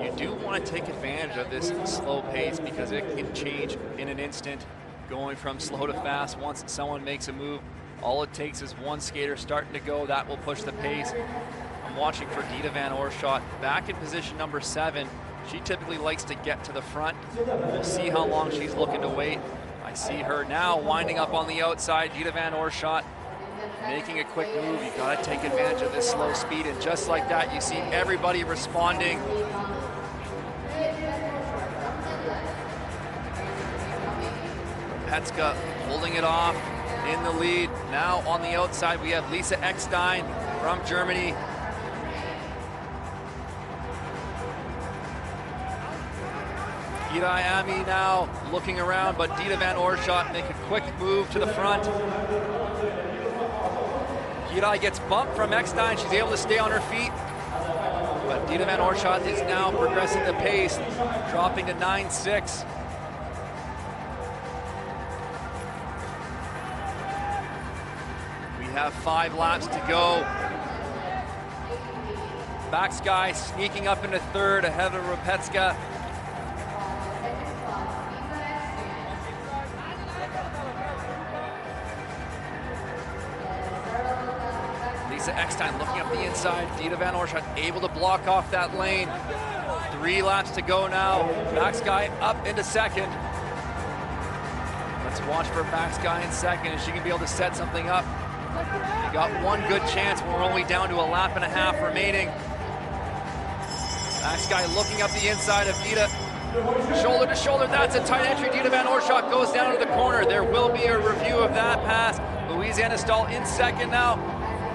you do want to take advantage of this slow pace because it can change in an instant, going from slow to fast. Once someone makes a move, all it takes is one skater starting to go. That will push the pace. I'm watching for Dita Van Oorschot back in position number 7. She typically likes to get to the front. We'll see how long she's looking to wait. I see her now winding up on the outside. Dita Van Oorschot making a quick move. You gotta take advantage of this slow speed, and just like that, you see everybody responding. Repechage holding it off in the lead. Now on the outside, we have Lisa Eckstein from Germany. Hirai Ami now looking around, but Dita Van Oorschot make a quick move to the front. Hirai gets bumped from Eckstein. She's able to stay on her feet. But Dita Van Oorschot is now progressing the pace, dropping to 9.6. We have 5 laps to go. Baxkai sneaking up into 3rd ahead of Repechage. Lisa Eckstein looking up the inside. Dita Van Oorschot able to block off that lane. 3 laps to go now. Baxkai up into 2nd. Let's watch for Baxkai in 2nd, and she can be able to set something up. We got one good chance when we're only down to a lap and a half remaining. Max guy looking up the inside of Dita. Shoulder to shoulder, that's a tight entry. Dita Van Oorschot goes down to the corner. There will be a review of that pass. Louise Anastal in second now.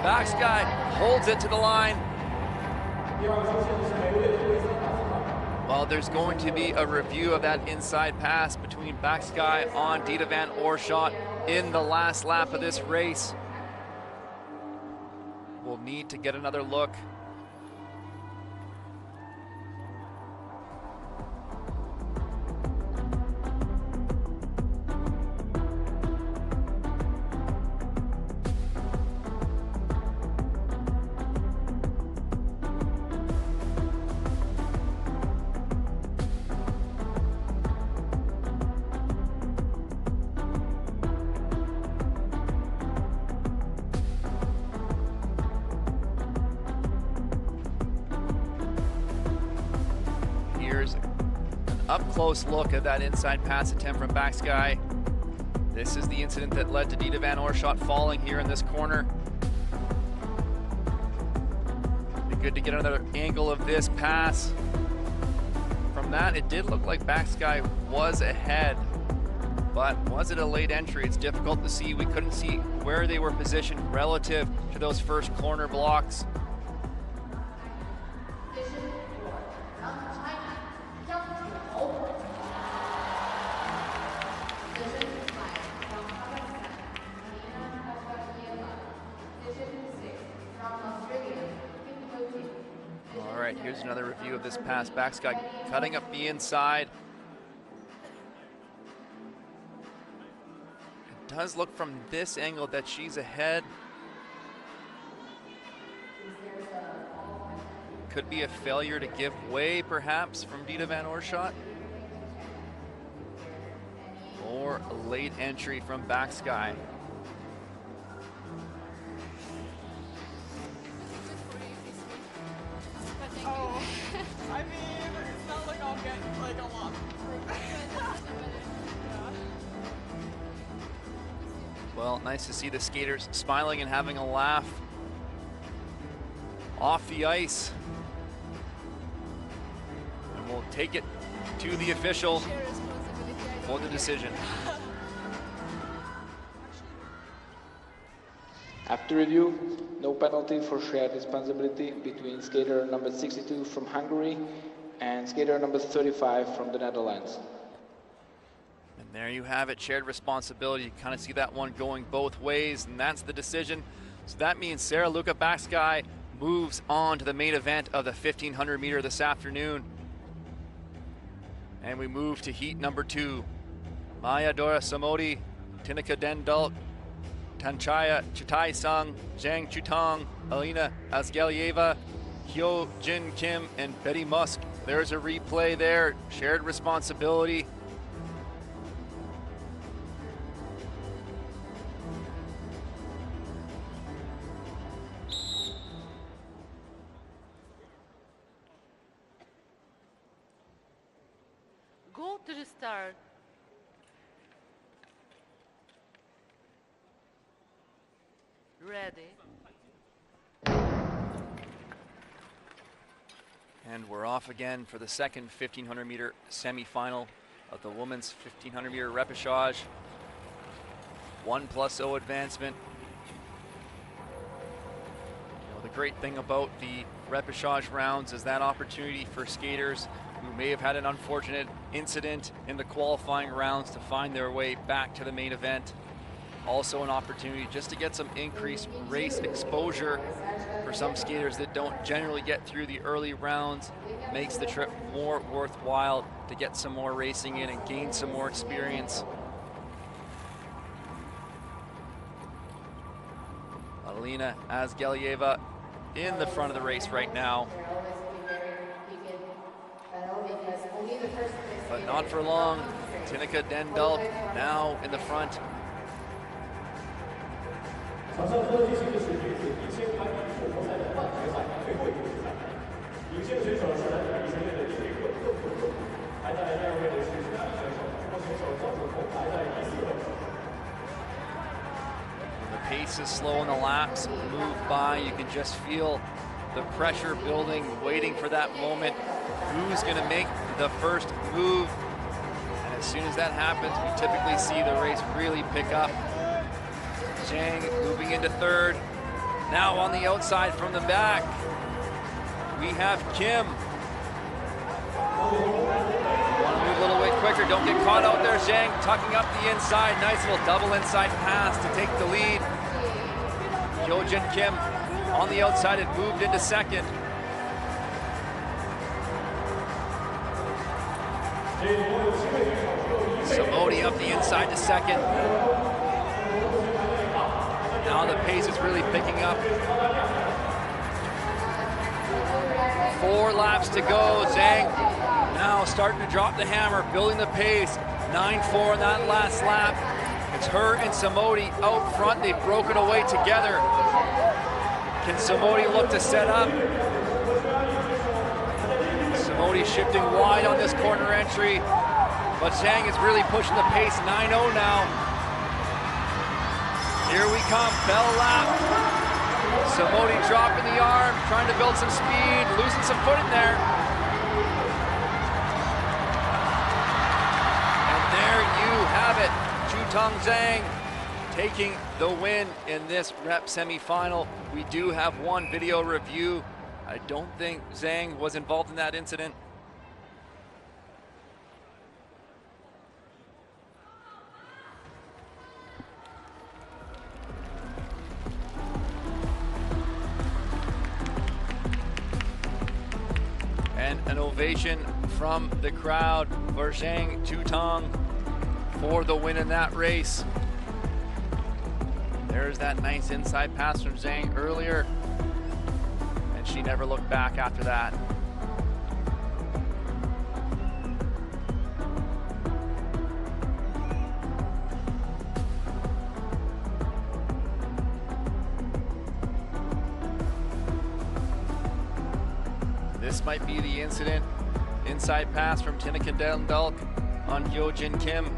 Max guy holds it to the line. Well, there's going to be a review of that inside pass between Baxguy on Dita Van Oorschot in the last lap of this race. We'll need to get another look. Here's an up-close look at that inside pass attempt from Baxguy. This is the incident that led to Dita Van Oorschot falling here in this corner. Be good to get another angle of this pass. From that, it did look like Baxguy was ahead, but was it a late entry? It's difficult to see. We couldn't see where they were positioned relative to those first corner blocks. All right, here's another review of this pass. Baxguy cutting up the inside. It does look from this angle that she's ahead. Could be a failure to give way, perhaps, from Dita Van Oorschot. Or a late entry from Baxguy. Oh, I mean, it's not like I'll get like a lot. Well, nice to see the skaters smiling and having a laugh off the ice. And we'll take it to the official for the decision. After review, no penalty for shared responsibility between skater number 62 from Hungary and skater number 35 from the Netherlands. And there you have it, shared responsibility. You kind of see that one going both ways, and that's the decision. So that means Sarah Luca Baxguy moves on to the main event of the 1500 meter this afternoon. And we move to heat number 2. Maya Dora Samodi, Tinnika Dendulk, Tanchaya Chitai-sung, Zhang Chutong, Alina Asgelyeva, Hyo Jin Kim, and Betty Musk. There's a replay there, shared responsibility. Go to the start. Ready. And we're off again for the second 1500 meter semifinal of the women's 1500 meter repechage. 1+0 advancement. You know, the great thing about the repechage rounds is that opportunity for skaters who may have had an unfortunate incident in the qualifying rounds to find their way back to the main event. Also an opportunity just to get some increased race exposure for some skaters that don't generally get through the early rounds. Makes the trip more worthwhile to get some more racing in and gain some more experience. Alina Asgelyeva in the front of the race right now. But not for long. Tinnika Dendulk now in the front. The pace is slow and the laps move by. You can just feel the pressure building, waiting for that moment who's going to make the first move. And as soon as that happens, we typically see the race really pick up. Zhang moving into third. Now on the outside from the back, we have Kim. Want to move a little bit quicker, don't get caught out there. Zhang tucking up the inside. Nice little double inside pass to take the lead. Hyojin Kim on the outside had moved into second. Samodi up the inside to second. Now the pace is really picking up. 4 laps to go. Zhang now starting to drop the hammer, building the pace. 9-4 in that last lap. It's her and Samodi out front. They've broken away together. Can Samodi look to set up? Samodi shifting wide on this corner entry, but Zhang is really pushing the pace. 9-0 now. Here we come, bell lap. Samodi dropping the arm, trying to build some speed, losing some foot in there. And there you have it. Chutong Zhang taking the win in this rep semifinal. We do have one video review. I don't think Zhang was involved in that incident. And an ovation from the crowd for Zhang Chutong for the win in that race. There's that nice inside pass from Zhang earlier, and she never looked back after that. This might be the incident. Inside pass from Tineke Dendalk on Hyojin Kim.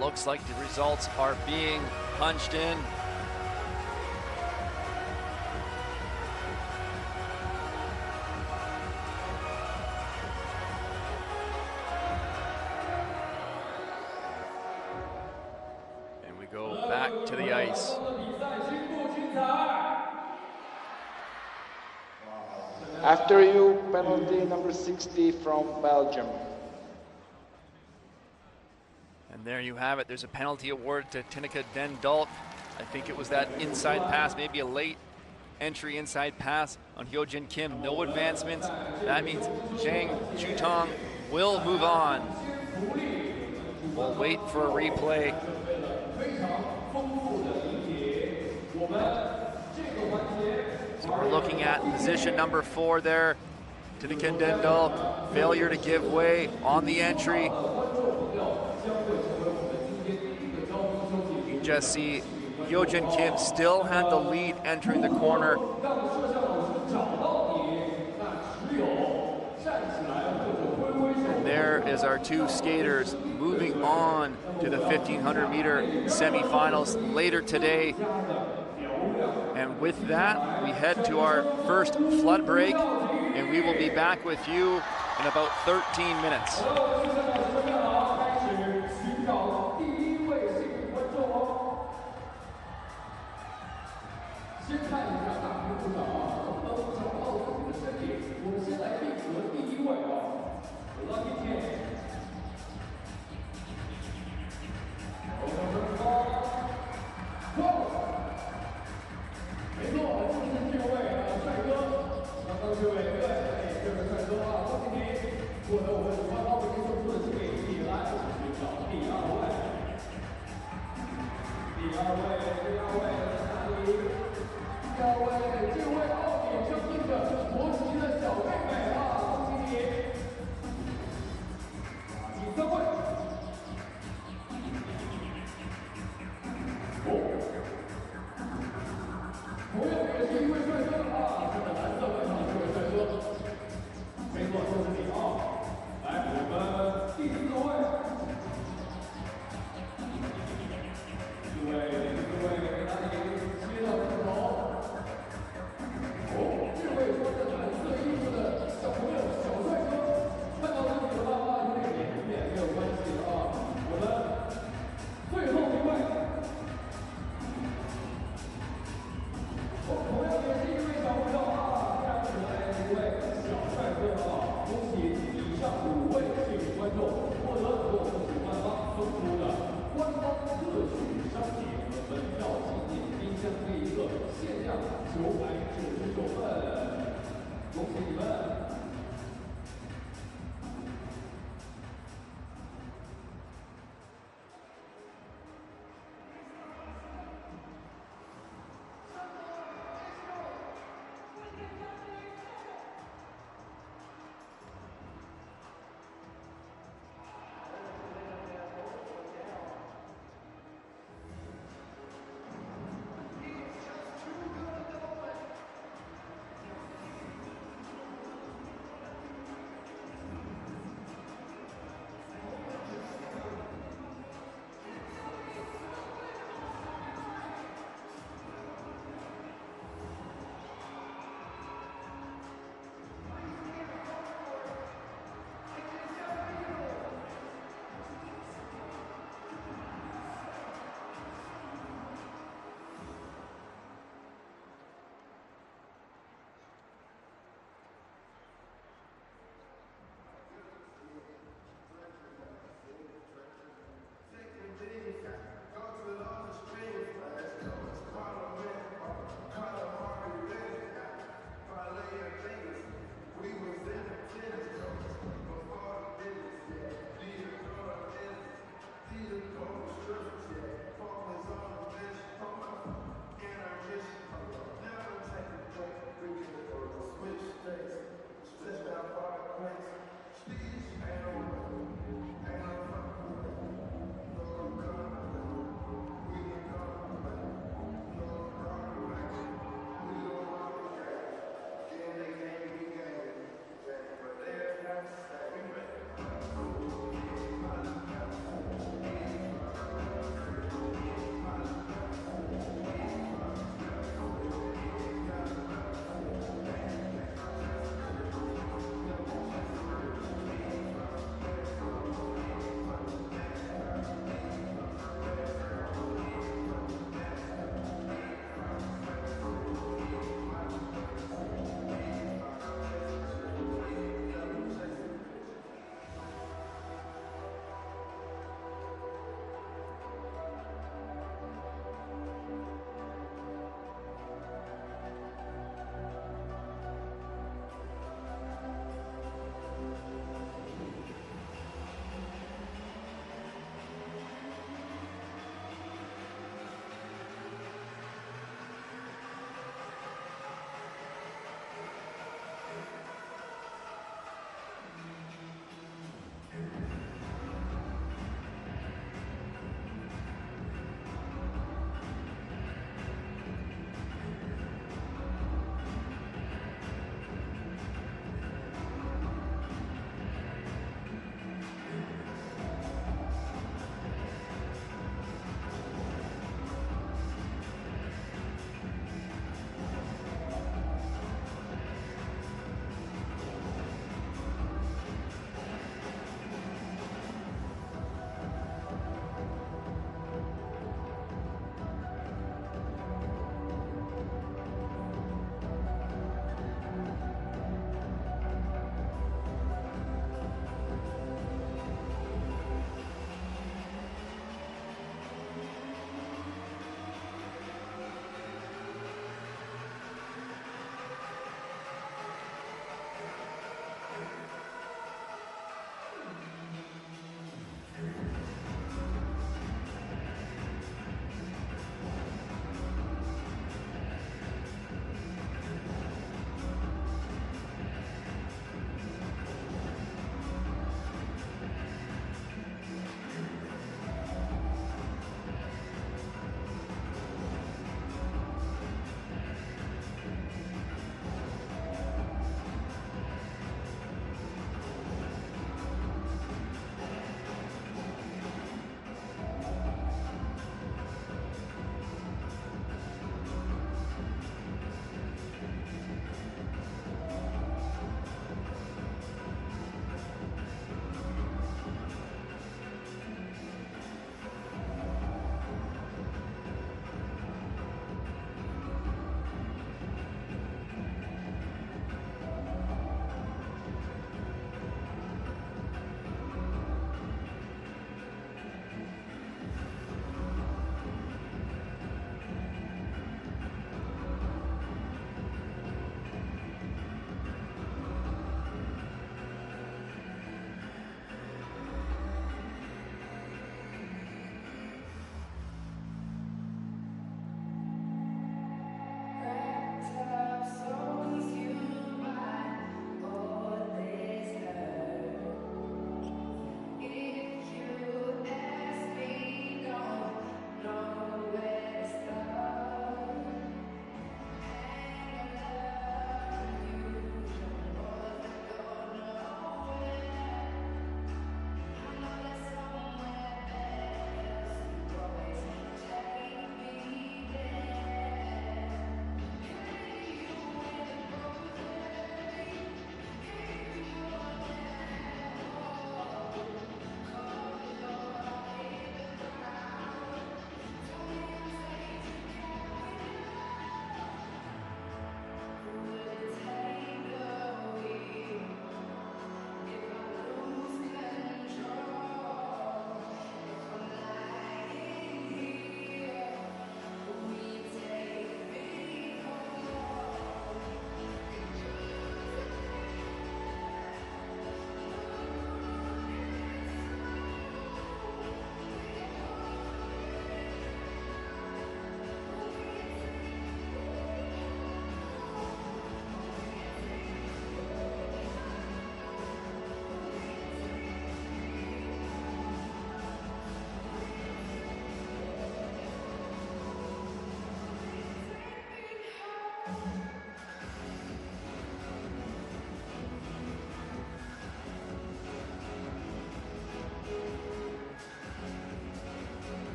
Looks like the results are being punched in. And we go back to the ice. After you, penalty number 60 from Belgium. And there you have it. There's a penalty award to Tineke Dendalk. I think it was that inside pass, maybe a late entry inside pass on Hyojin Kim. No advancements. That means Zhang Chutong will move on. We'll wait for a replay. So we're looking at position number 4 there. Tineke Dendalk, failure to give way on the entry. You just see Hyojin Kim still had the lead entering the corner. And there is our 2 skaters moving on to the 1500 meter semifinals later today. And with that, we head to our first flood break, and we will be back with you in about 13 minutes.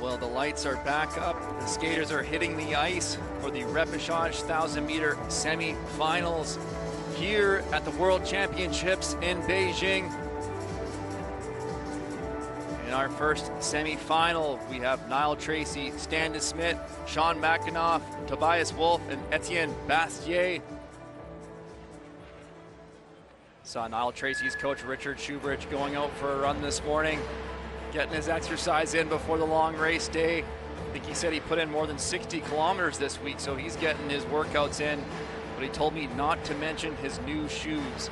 Well, the lights are back up. The skaters are hitting the ice for the Repechage 1,000-meter semi-finals here at the World Championships in Beijing. In our first semi-final, we have Niall Tracy, Standis Smith, Sean McAnuff, Tobias Wolff, and Etienne Bastier. Saw Niall Tracy's coach Richard Schubert going out for a run this morning, getting his exercise in before the long race day. I think he said he put in more than 60 kilometers this week, so he's getting his workouts in, but he told me not to mention his new shoes.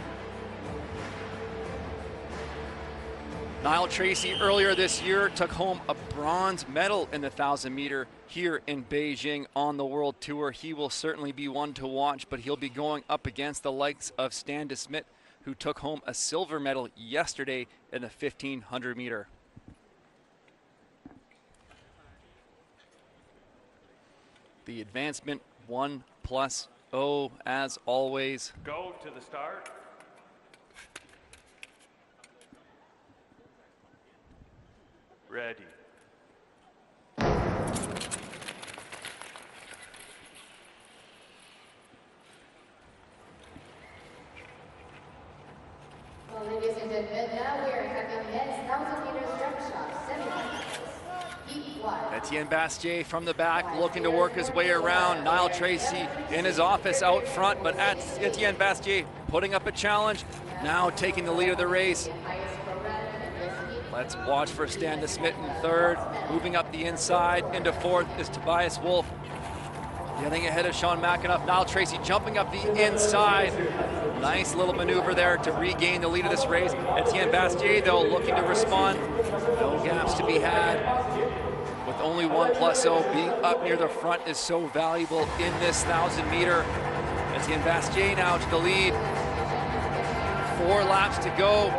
Niall Tracy earlier this year took home a bronze medal in the 1,000-meter here in Beijing on the World Tour. He will certainly be one to watch, but he'll be going up against the likes of Standis Smith, who took home a silver medal yesterday in the 1,500-meter. The advancement 1+0 as always. Go to the start. Ready. Well, ladies and gentlemen, now we are having men's 1,000 meters repechage semifinals. Heat 1. Etienne Bastier from the back looking to work his way around. Niall Tracy in his office out front, but Etienne Bastier putting up a challenge, now taking the lead of the race. Let's watch for Standis Smith in third. Moving up the inside into fourth is Tobias Wolff. Getting ahead of Sean McAnuff. Niall Tracy jumping up the inside. Nice little maneuver there to regain the lead of this race. Etienne Bastier, though, looking to respond. No gaps to be had. With only 1+0, being up near the front is so valuable in this 1,000-meter. Etienne Bastier now to the lead. 4 laps to go.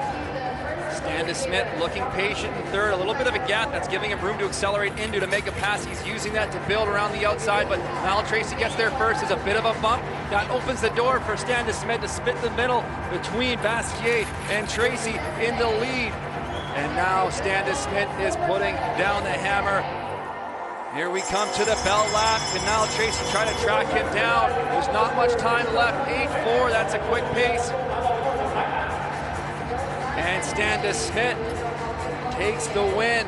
Standis Smith looking patient in third. A little bit of a gap that's giving him room to accelerate into to make a pass. He's using that to build around the outside, but Niall Tracy gets there first. There's a bit of a bump. That opens the door for Standis Smith to split the middle between Bastier and Tracy in the lead. And now Standis Smith is putting down the hammer. Here we come to the bell lap. Can Niall Tracy try to track him down? There's not much time left. 8:4, that's a quick pace. And Standis Smith takes the win.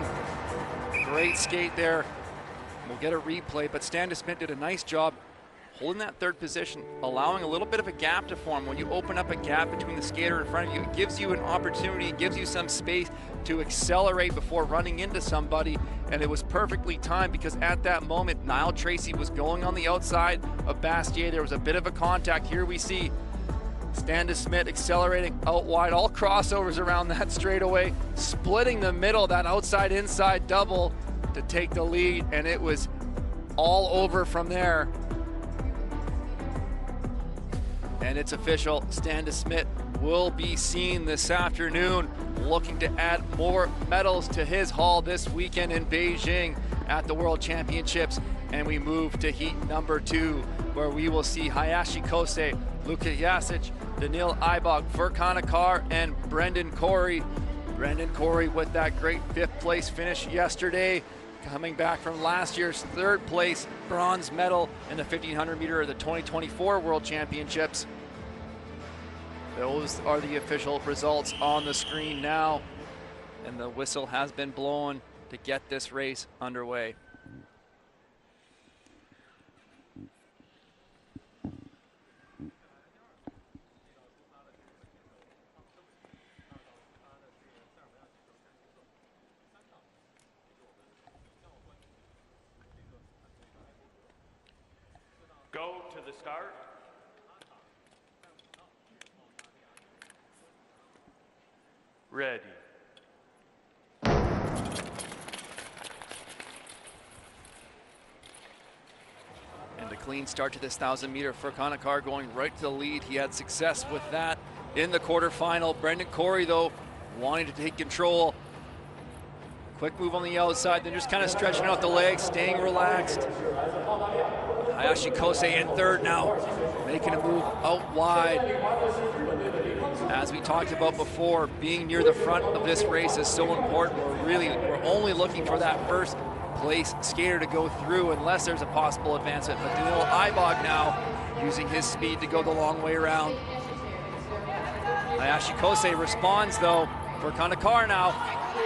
Great skate there. We'll get a replay, but Standis Smith did a nice job holding that third position, allowing a little bit of a gap to form. When you open up a gap between the skater in front of you, it gives you an opportunity, it gives you some space to accelerate before running into somebody, and it was perfectly timed because at that moment, Niall Tracy was going on the outside of Bastier. There was a bit of a contact. Here we see Standis Smith accelerating out wide, all crossovers around that straightaway, splitting the middle, that outside-inside double to take the lead, and it was all over from there. And it's official, Standis Smith will be seen this afternoon looking to add more medals to his haul this weekend in Beijing at the World Championships. And we move to heat number 2, where we will see Hayashi Kosei, Luka Jasic, Daniil Ibog, Furkan Akar, and Brendan Corey. Brendan Corey with that great 5th place finish yesterday, coming back from last year's 3rd place bronze medal in the 1,500 meter of the 2024 World Championships. Those are the official results on the screen now, and the whistle has been blown to get this race underway. Go to the start. Ready. And a clean start to this 1,000-meter. Furkan Akar going right to the lead. He had success with that in the quarterfinal. Brendan Corey, though, wanting to take control. Quick move on the outside, then just kind of stretching out the legs, staying relaxed. Hayashi Kosei in third now, making a move out wide. As we talked about before, being near the front of this race is so important. We're only looking for that first place skater to go through unless there's a possible advancement. But Daniil Ibog now using his speed to go the long way around. Hayashi Kosei responds though for Kanekar now.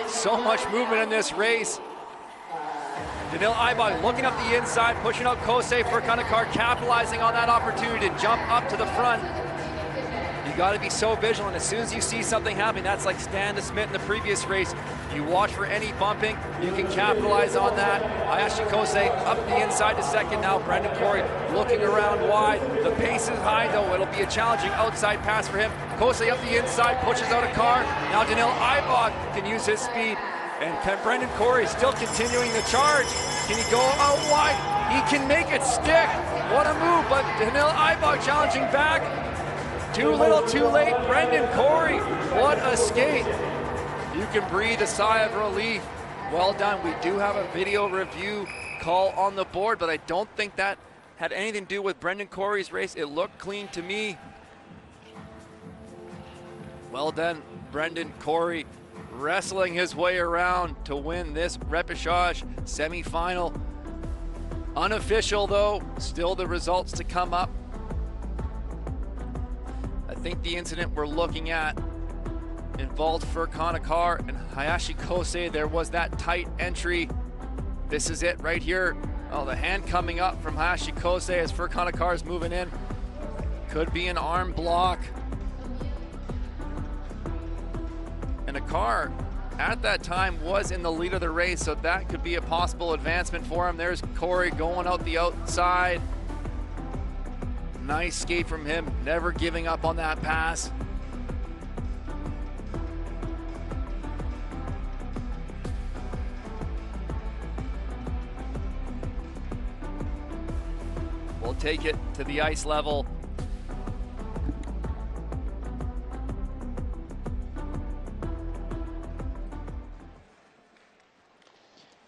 So much movement in this race. Daniil Ibog looking up the inside, pushing out Kosei for Kanekar, capitalizing on that opportunity to jump up to the front. You got to be so vigilant. As soon as you see something happening, that's like Stan DeSmit in the previous race. You watch for any bumping, you can capitalize on that. Hayashi Kosei up the inside to second now. Brendan Corey looking around wide. The pace is high though. It'll be a challenging outside pass for him. Kosei up the inside, pushes out a car. Now Daniil Ibog can use his speed. And Brendan Corey still continuing the charge. Can he go out wide? He can make it stick. What a move, but Daniil Ibog challenging back. Too little, too late. Brendan Corey, what a skate. You can breathe a sigh of relief. Well done. We do have a video review call on the board, but I don't think that had anything to do with Brendan Corey's race. It looked clean to me. Well done, Brendan Corey, wrestling his way around to win this repechage semi-final. Unofficial though, still the results to come up. I think the incident we're looking at involved Kanekar and Hayashi Kosei. There was that tight entry. This is it right here. Oh, the hand coming up from Hayashi Kosei as Kanekar is moving in. Could be an arm block. And a car at that time was in the lead of the race, so that could be a possible advancement for him. There's Corey going out the outside. Nice skate from him, never giving up on that pass. We'll take it to the ice level.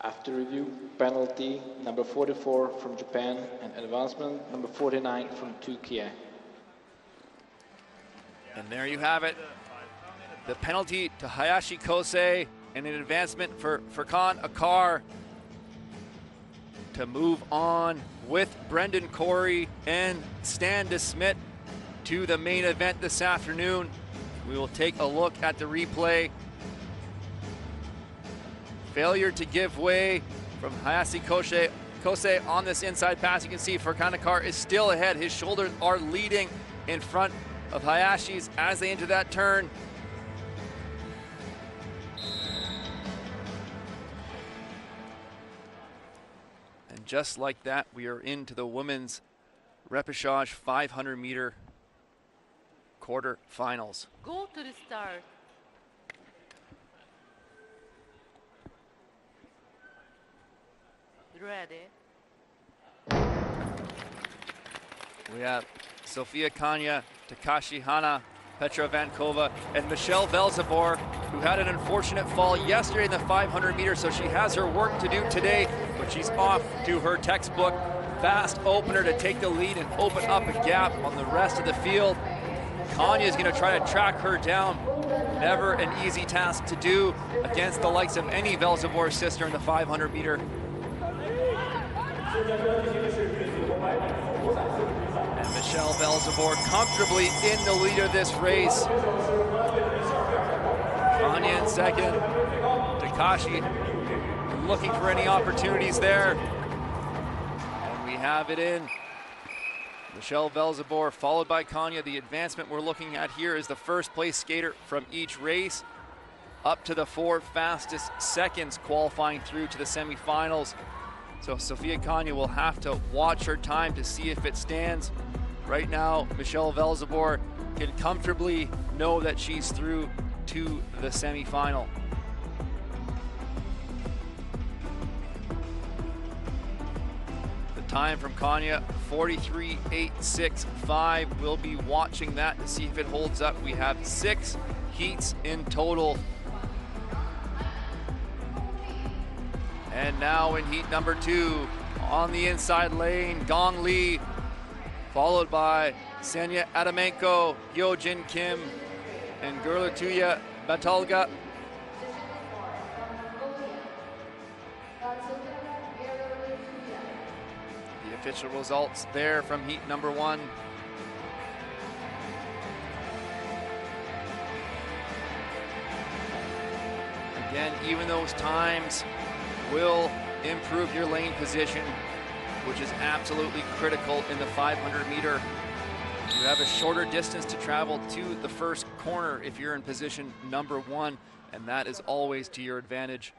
After review, penalty number 44 from Japan and advancement number 49 from Turkey. And there you have it. The penalty to Hayashi Kosei and an advancement for Kanekar to move on with Brendan Corey and Stan DeSmit to the main event this afternoon. We will take a look at the replay. Failure to give way from Hayashi Kosei on this inside pass. You can see Kanekar is still ahead. His shoulders are leading in front of Hayashi's as they enter that turn. And just like that, we are into the women's repechage 500-meter quarterfinals. Go to the start. Ready. We have Sofia Kanya, Takashi Hana, Petra Vankova, and Michelle Velzebor, who had an unfortunate fall yesterday in the 500 meters, so she has her work to do today, but she's off to her textbook fast opener to take the lead and open up a gap on the rest of the field. Kanya is going to try to track her down. Never an easy task to do against the likes of any Velzebor sister in the 500 meter. And Michelle Velzebor comfortably in the lead of this race. Kanya in second. Takashi looking for any opportunities there. And we have it in. Michelle Velzebor followed by Kanya. The advancement we're looking at here is the first place skater from each race up to the 4 fastest seconds qualifying through to the semifinals. So Sofia Kanya will have to watch her time to see if it stands. Right now, Michelle Velzebor can comfortably know that she's through to the semifinal. The time from Kanya, 43.865. We'll be watching that to see if it holds up. We have 6 heats in total. And now in heat number 2, on the inside lane, Gong Li, followed by Senya Adamenko, Hyojin Kim, and Gurlatuya Batalga. official results there from heat number 1. Again, even those times will improve your lane position, which is absolutely critical in the 500 meter. You have a shorter distance to travel to the first corner if you're in position number 1, and that is always to your advantage.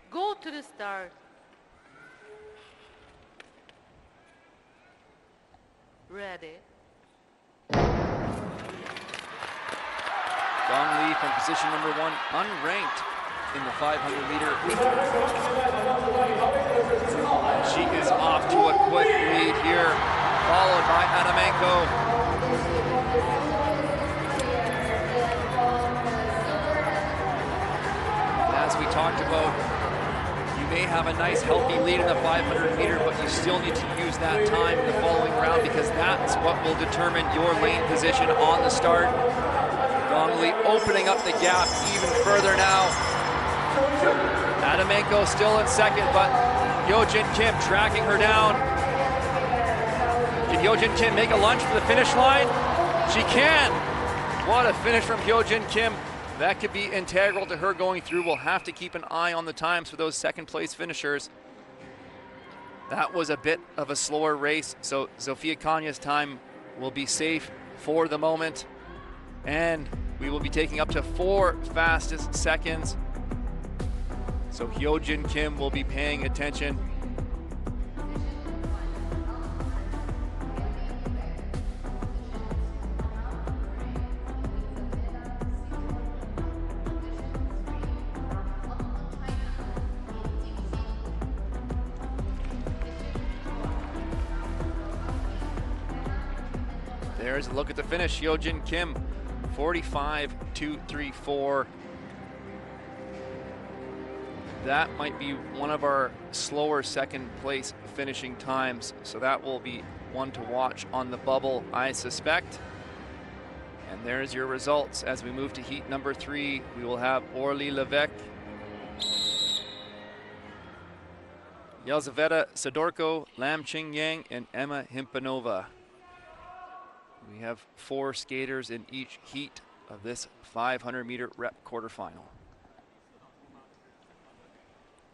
Go to the start. Ready. Dong Lee from position number 1, unranked in the 500 meter. She is off to a quick lead here, followed by Adamenko. As we talked about, you may have a nice healthy lead in the 500 meter, but you still need to use that time in the following round because that's what will determine your lane position on the start. Dong Lee opening up the gap even further now. Adamenko still in second, but Hyojin Kim tracking her down. Can Hyojin Kim make a lunge for the finish line? She can. What a finish from Hyojin Kim. That could be integral to her going through. We'll have to keep an eye on the times for those second place finishers. That was a bit of a slower race, so Zofia Kanya's time will be safe for the moment. And we will be taking up to 4 fastest seconds. So Hyojin Kim will be paying attention. There's a look at the finish. Hyojin Kim, 45.234. That might be one of our slower second place finishing times, so that will be one to watch on the bubble, I suspect. And there's your results. As we move to heat number 3, we will have Orly Levesque, Yelizaveta Sidorko, Lam Ching Yang, and Emma Himpanova. We have 4 skaters in each heat of this 500 meter rep quarterfinal.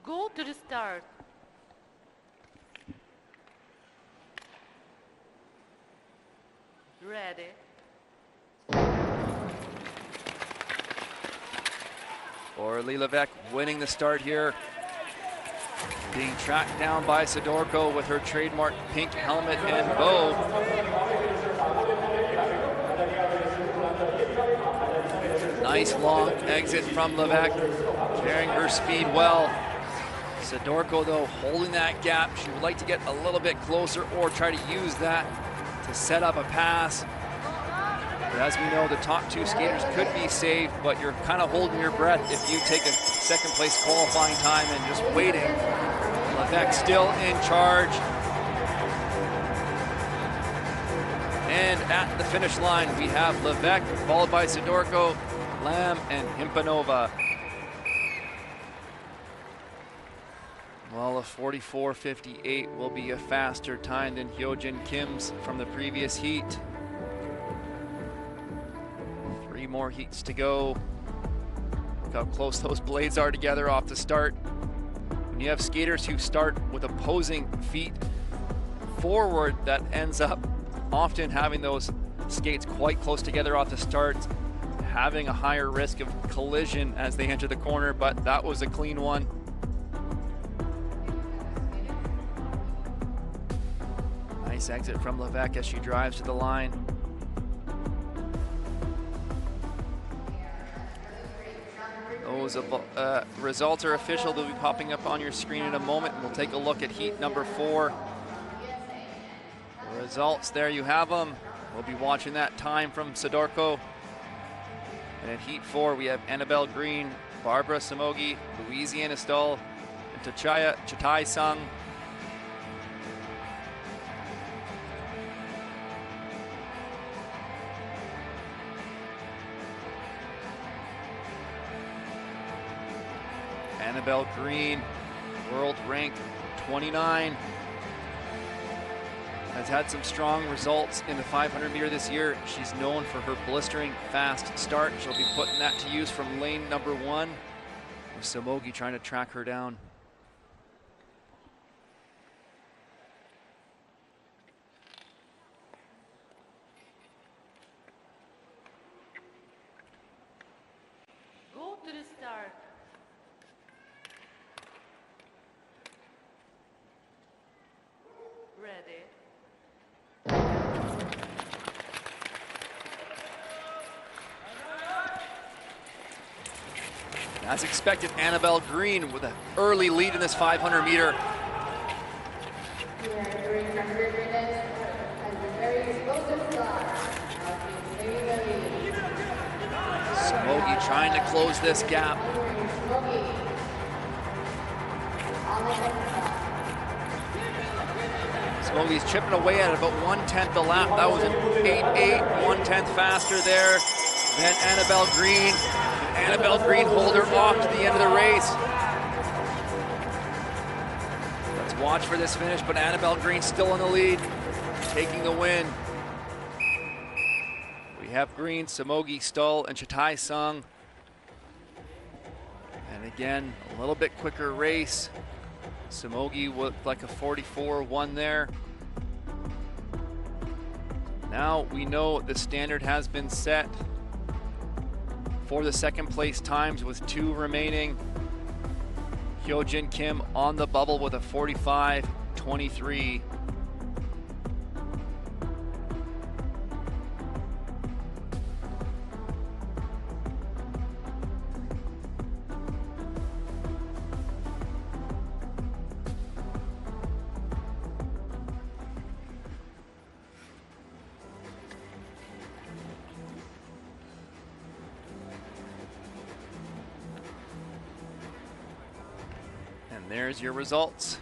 Go to the start. Ready. Orly Levesque winning the start here. Being tracked down by Sidorko with her trademark pink helmet and bow. Nice long exit from Levesque, carrying her speed well. Sidorko, though, holding that gap. She would like to get a little bit closer or try to use that to set up a pass. But as we know, the top 2 skaters could be saved, but you're kind of holding your breath if you take a second place qualifying time and just waiting. Levesque still in charge. And at the finish line, we have Levesque, followed by Sidorko, Lam, and Himpanova. Well, a 44.58 will be a faster time than Hyojin Kim's from the previous heat. 3 more heats to go. Look how close those blades are together off the start. When you have skaters who start with opposing feet forward, that ends up often having those skates quite close together off the start, having a higher risk of collision as they enter the corner, but that was a clean one. Nice exit from Levesque as she drives to the line. Those results are official. They'll be popping up on your screen in a moment. We'll take a look at heat number 4. The results, there you have them. We'll be watching that time from Sidorko. And in heat 4, we have Annabelle Green, Barbara Samogi, Louisiana Stahl, and Chatai Sung. Annabelle Green, world rank 29. Has had some strong results in the 500 meter this year. She's known for her blistering fast start. She'll be putting that to use from lane number 1. With Somogi trying to track her down. Go to the start. Ready. As expected, Annabelle Green with an early lead in this 500 meter. Somogi trying to close this gap. Smogi's chipping away at it about 1/10 a lap. That was an 8.8, 1/10 faster there than Annabelle Green. And Annabelle Green hold her off to the end of the race. Let's watch for this finish, but Annabelle Green still in the lead, taking the win. We have Green, Somogi, Stull, and Chatai Sung. And again, a little bit quicker race. Somogi with like a 44-1 there. Now we know the standard has been set for the second place times with 2 remaining. Hyojin Kim on the bubble with a 45-23. And there's your results.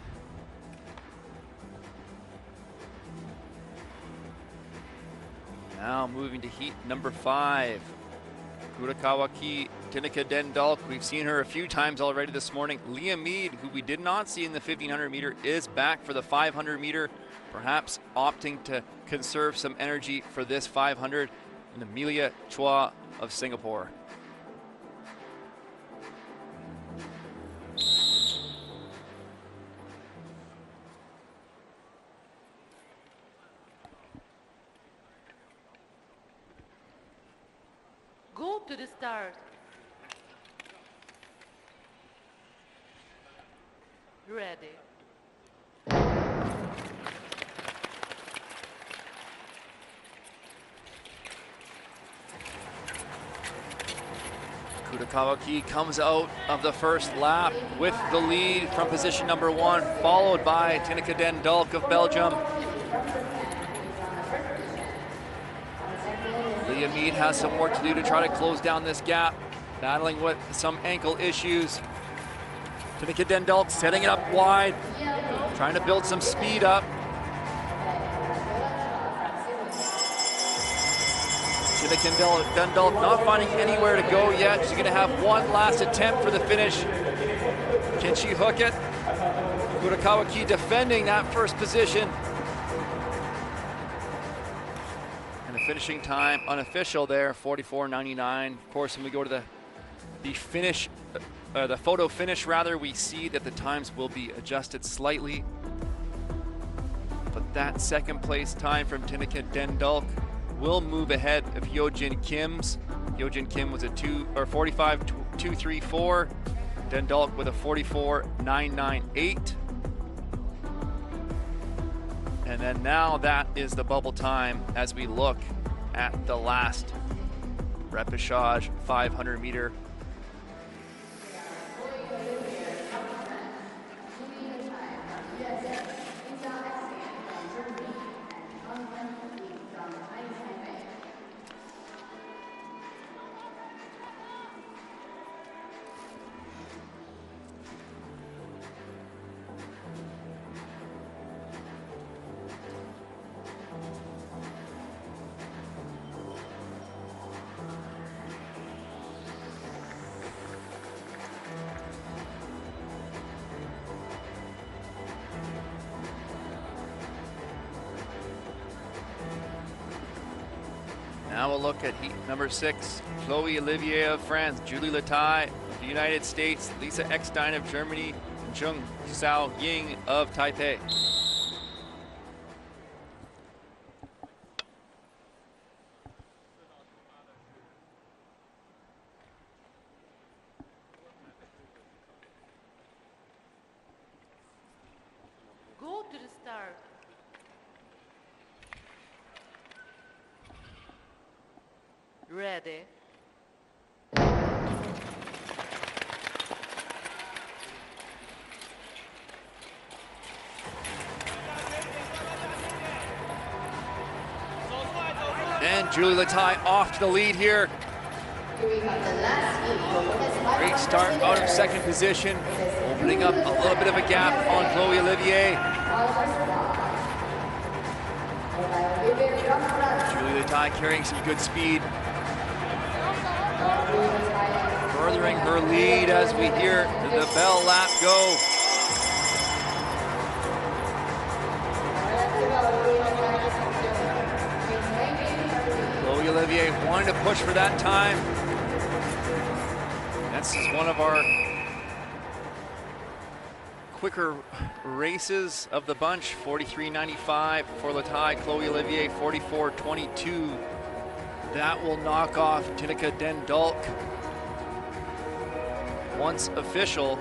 Now moving to heat number 5. Kurakawaki Tinika Dendalk. We've seen her a few times already this morning. Leah Mead, who we did not see in the 1500 meter, is back for the 500 meter, perhaps opting to conserve some energy for this 500. And Amelia Chua of Singapore. Go to the start. Ready. Kurakawaki comes out of the first lap with the lead from position number 1, followed by Tinika Dendalk of Belgium. Leah Mead has some work to do to try to close down this gap, battling with some ankle issues. Tinika Dendalk setting it up wide, trying to build some speed up. Tinika Dendalk not finding anywhere to go yet. She's going to have one last attempt for the finish. Can she hook it? Kurakawaki defending that first position. And the finishing time unofficial there, 44.99. Of course, when we go to the finish, the photo finish rather, we see that the times will be adjusted slightly. But that second place time from Tinika Dendalk will move ahead of Hyojin Kim's. Hyojin Kim was a 45.234. Dendalk with a 44.998. And then now that is the bubble time as we look at the last Repechage 500 meter. Now we'll look at heat number 6. Chloe Olivier of France, Julie Lataille of the United States, Lisa Eckstein of Germany, Chung Sao Ying of Taipei. Go to the start. Ready. And Julie Lataille off to the lead here. Here we have the last heat for women's 500 Great start out of second position, opening up a little bit of a gap on Chloe Olivier. Julie Lataille carrying some good speed, furthering her lead as we hear the bell lap go. Chloe Olivier wanting to push for that time. This is one of our quicker races of the bunch. 43.95 for Lataille, Chloe Olivier 44.22. That will knock off Tineke Den Dulk. Once official,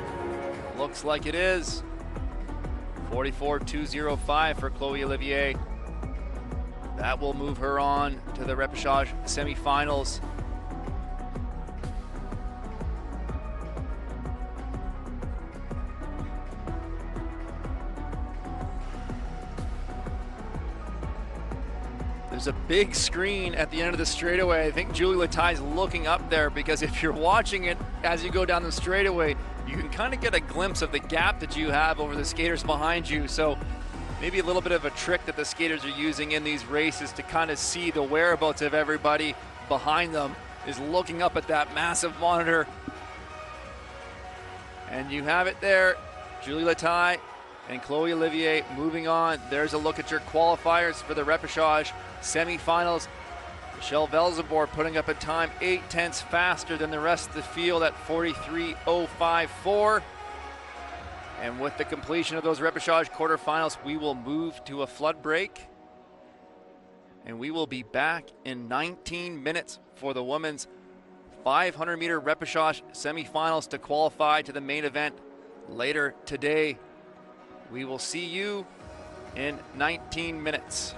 looks like it is. 44.205 for Chloe Olivier. That will move her on to the repechage semifinals. There's a big screen at the end of the straightaway. I think Julie Lataille's looking up there, because if you're watching it as you go down the straightaway, you can kind of get a glimpse of the gap that you have over the skaters behind you. So maybe a little bit of a trick that the skaters are using in these races to kind of see the whereabouts of everybody behind them, is looking up at that massive monitor. And you have it there, Julie Lataille and Chloe Olivier moving on. There's a look at your qualifiers for the repechage semifinals. Michelle Velzebor putting up a time 0.8 faster than the rest of the field at 43.054. And with the completion of those repechage quarterfinals, we will move to a flood break. And we will be back in 19 minutes for the women's 500-meter repechage semifinals to qualify to the main event later today. We will see you in 19 minutes.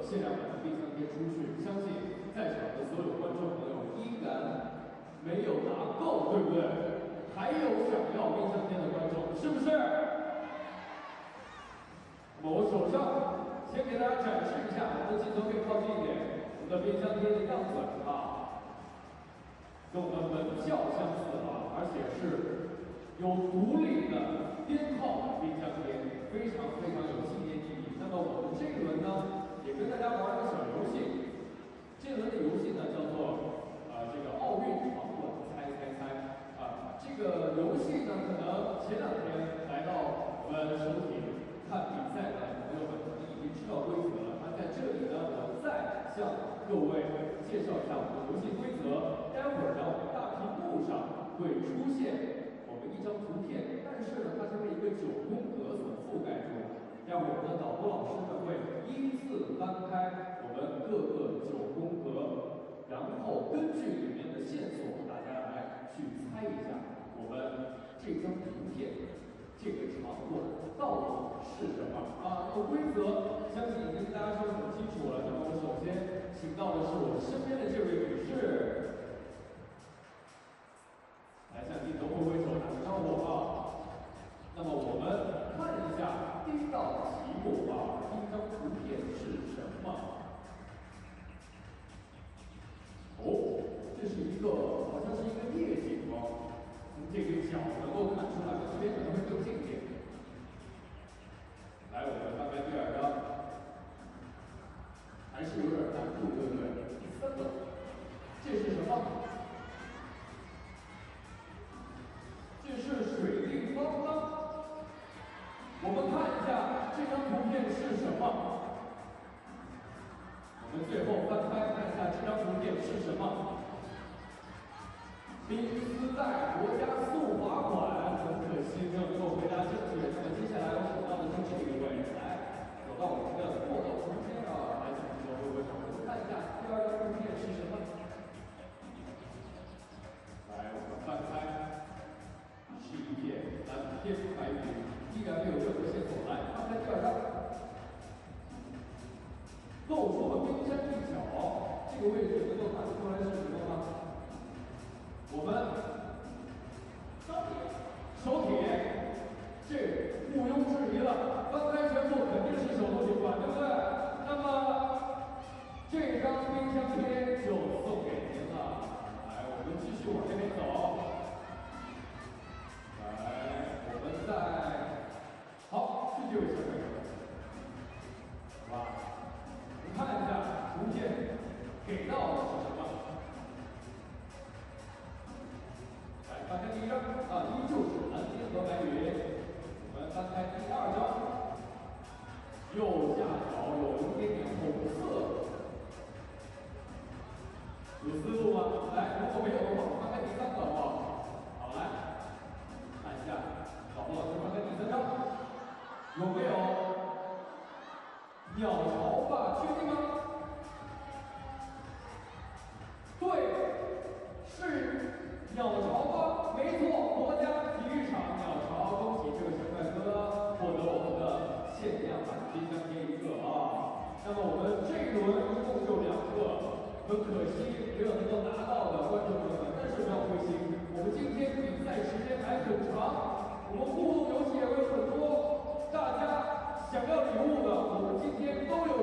限量版的冰箱贴出去，相信在场的所有观众朋友依然没有拿够，对不对？还有想要冰箱贴的观众，是不是？那么我手上先给大家展示一下，我们的镜头可以靠近一点，我们的冰箱贴的样子啊，跟我们门票相似啊，而且是有独立的编号的冰箱贴，非常非常有纪念意义。那么我们这一轮呢，也跟大家玩一个小游戏。这轮的游戏呢叫做这个奥运场馆猜猜猜啊。这个游戏呢，可能前2天来到我们首体看比赛的朋友们可能已经知道规则了。那在这里呢，我再向各位介绍一下我们的游戏规则。待会儿呢，我们大屏幕上会出现我们一张图片，但是呢，它是被一个9宫格所覆盖住。待会儿我们的导播老师呢会依次翻开我们各个9宫格，然后根据里面的线索，大家来去猜一下我们这张图片这个场馆到底是什么啊？那么规则相信已经跟大家说得很清楚了。那么我首先请到的是我身边的这位女士，来向镜头挥挥手打个招呼啊。那么我们看一下第一道题目啊，第一张图片是什么？哦，这是一个好像是一个夜景哦，从这个角能够看出来，这边可能会更近一点。来，我们翻开第2张，还是有点难度，对不对？第3个，这是什么？这是水立方吗？我们看一下这张图片是什么？我们最后翻开看一下这张图片是什么？滨斯代国家速滑馆，很可惜没有能够回答正确。那么接下来我请到的就是这一位，来走到我们的过道中间啊，来请各位手我们看一下第2张图片是什么？来，我们翻开，是一片蓝天白云，依然没有任何线索。来，翻开第2张，露出了冰山一角，这个位置能够看出来是什么吗？我们手铁，这毋庸置疑了，翻开全部肯定是首都体育馆，对不对？那么这张冰箱贴就送给您了。来，我们继续往这边走。来，我们再好，是这位小朋友。哇，我们看一下图片给到的是什么？来，翻开第1张啊，依旧是蓝天和白云。我们翻开第2张，右下角有一点点红色，有思路吗？来，如果没有的话，翻开第3个好不好？好，来看一下，导播老师翻开第3张，有没有鸟巢吧？确定吗？对，是鸟巢吧？没错，国家体育场鸟巢，恭喜这位小帅哥获得我们的限量版冰箱贴1个啊！那么我们这一轮一共就2个，很可惜没有能够拿到的观众朋友们，但是不要灰心，我们今天比赛时间还很长，我们互动游戏也有很多，大家想要礼物的，我们今天都有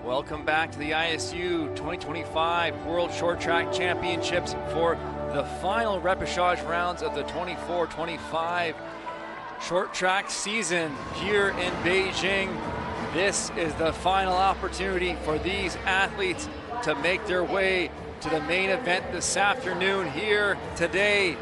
Welcome back to the ISU 2025 World Short Track Championships for the final repechage rounds of the 24-25 short track season here in Beijing. This is the final opportunity for these athletes to make their way to the main event this afternoon here today.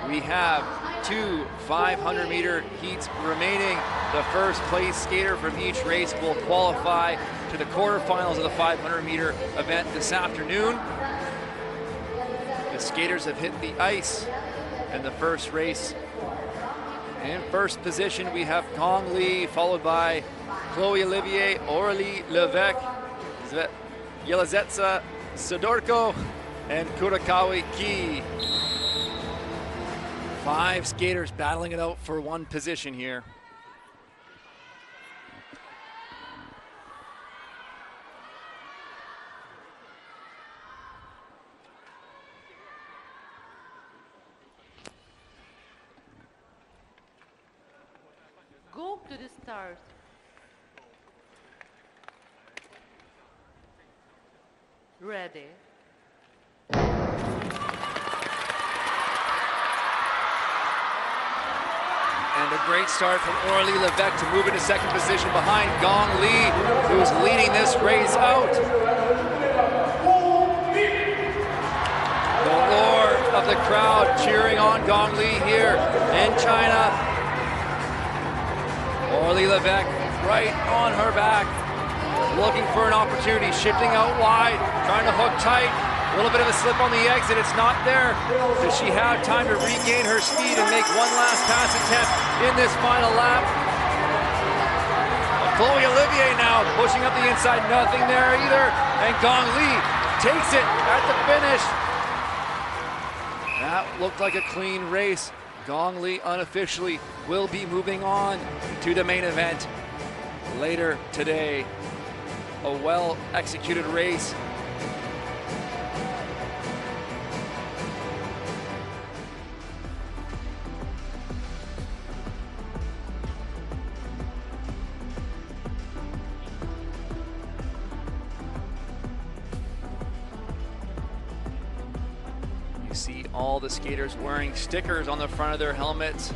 We have two 500-meter heats remaining. The first place skater from each race will qualify to the quarterfinals of the 500-meter event this afternoon. The skaters have hit the ice in the first race. In first position, we have Gong Li, followed by Chloe Olivier, Aurélie Levesque, Yelizetsa Sidorko, and Kurakawa Ki. 5 skaters battling it out for one position here. Go to the start. Ready. And a great start from Aurélie Levesque to move into second position behind Gong Li, who's leading this race out. The roar of the crowd cheering on Gong Li here in China. Aurélie Levesque right on her back, looking for an opportunity, shifting out wide, trying to hook tight. A little bit of a slip on the exit, it's not there. Does she have time to regain her speed and make one last pass attempt in this final lap? Chloe Olivier now pushing up the inside, nothing there either. And Gong Li takes it at the finish. That looked like a clean race. Gong Li unofficially will be moving on to the main event later today. A well-executed race. You see all the skaters wearing stickers on the front of their helmets.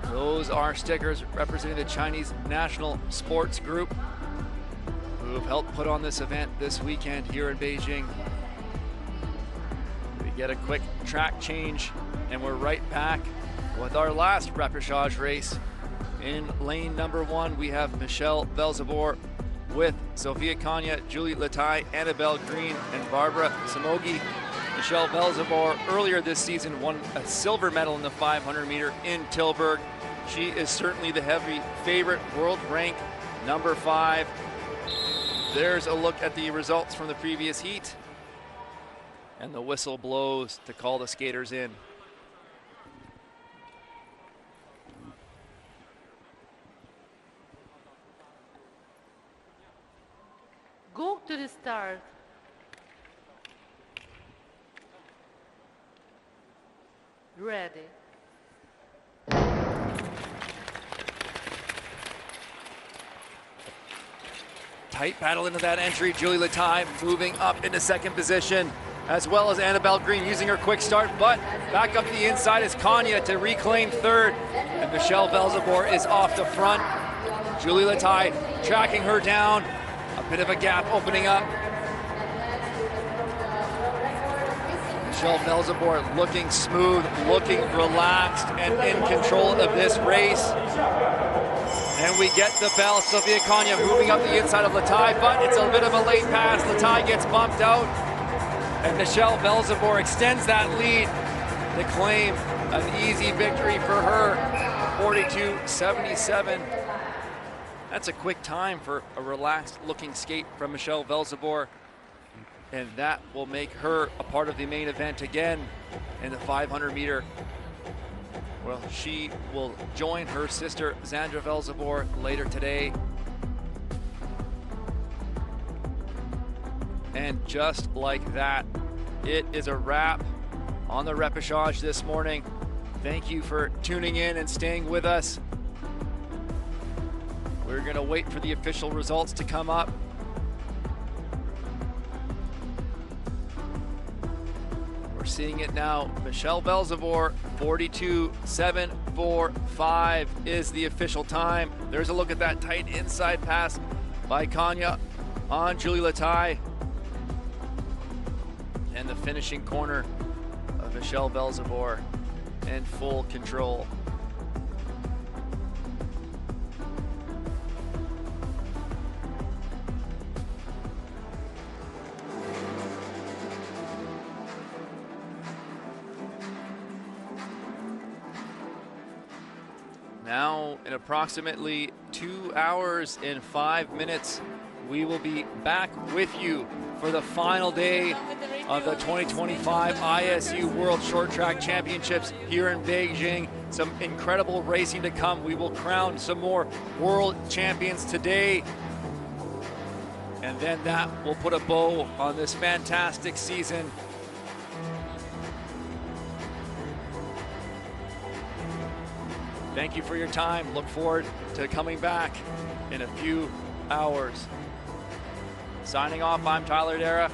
Those are stickers representing the Chinese National Sports Group, who have helped put on this event this weekend here in Beijing. We get a quick track change and we're right back with our last repechage race. In lane number 1, we have Michelle Velzeboer with Sophia Kanya, Julie Latai, Annabelle Green, and Barbara Samogi. Michelle Velzeboer earlier this season won a silver medal in the 500 meter in Tilburg. She is certainly the heavy favorite, world rank number 5. There's a look at the results from the previous heat. And the whistle blows to call the skaters in. Go to the start. Ready. Tight battle into that entry. Julie Latai moving up into second position, as well as Annabelle Green using her quick start, but back up the inside is Kanya to reclaim third, and Michelle Velzeboer is off the front. Julie Latai tracking her down, a bit of a gap opening up. Michelle Velzeboer looking smooth, looking relaxed, and in control of this race. And we get the bell. Sophia Kanya moving up the inside of Latai, but it's a bit of a late pass. Latai gets bumped out, and Michelle Velzeboer extends that lead to claim an easy victory for her, 42.77. That's a quick time for a relaxed looking skate from Michelle Velzeboer, and that will make her a part of the main event again in the 500 meter. Well, she will join her sister Zandra Velzeboer later today. And just like that, it is a wrap on the repechage this morning. Thank you for tuning in and staying with us. We're going to wait for the official results to come up. We're seeing it now. Michelle Belzevor, 42.745 is the official time. There's a look at that tight inside pass by Kanya on Julie Latai. And the finishing corner of Michelle Belzevor in full control. Now, in approximately 2 hours and 5 minutes, we will be back with you for the final day of the 2025 ISU World Short Track Championships here in Beijing. Some incredible racing to come. We will crown some more world champions today. And then that will put a bow on this fantastic season. Thank you for your time. Look forward to coming back in a few hours. Signing off, I'm Tyler Dara.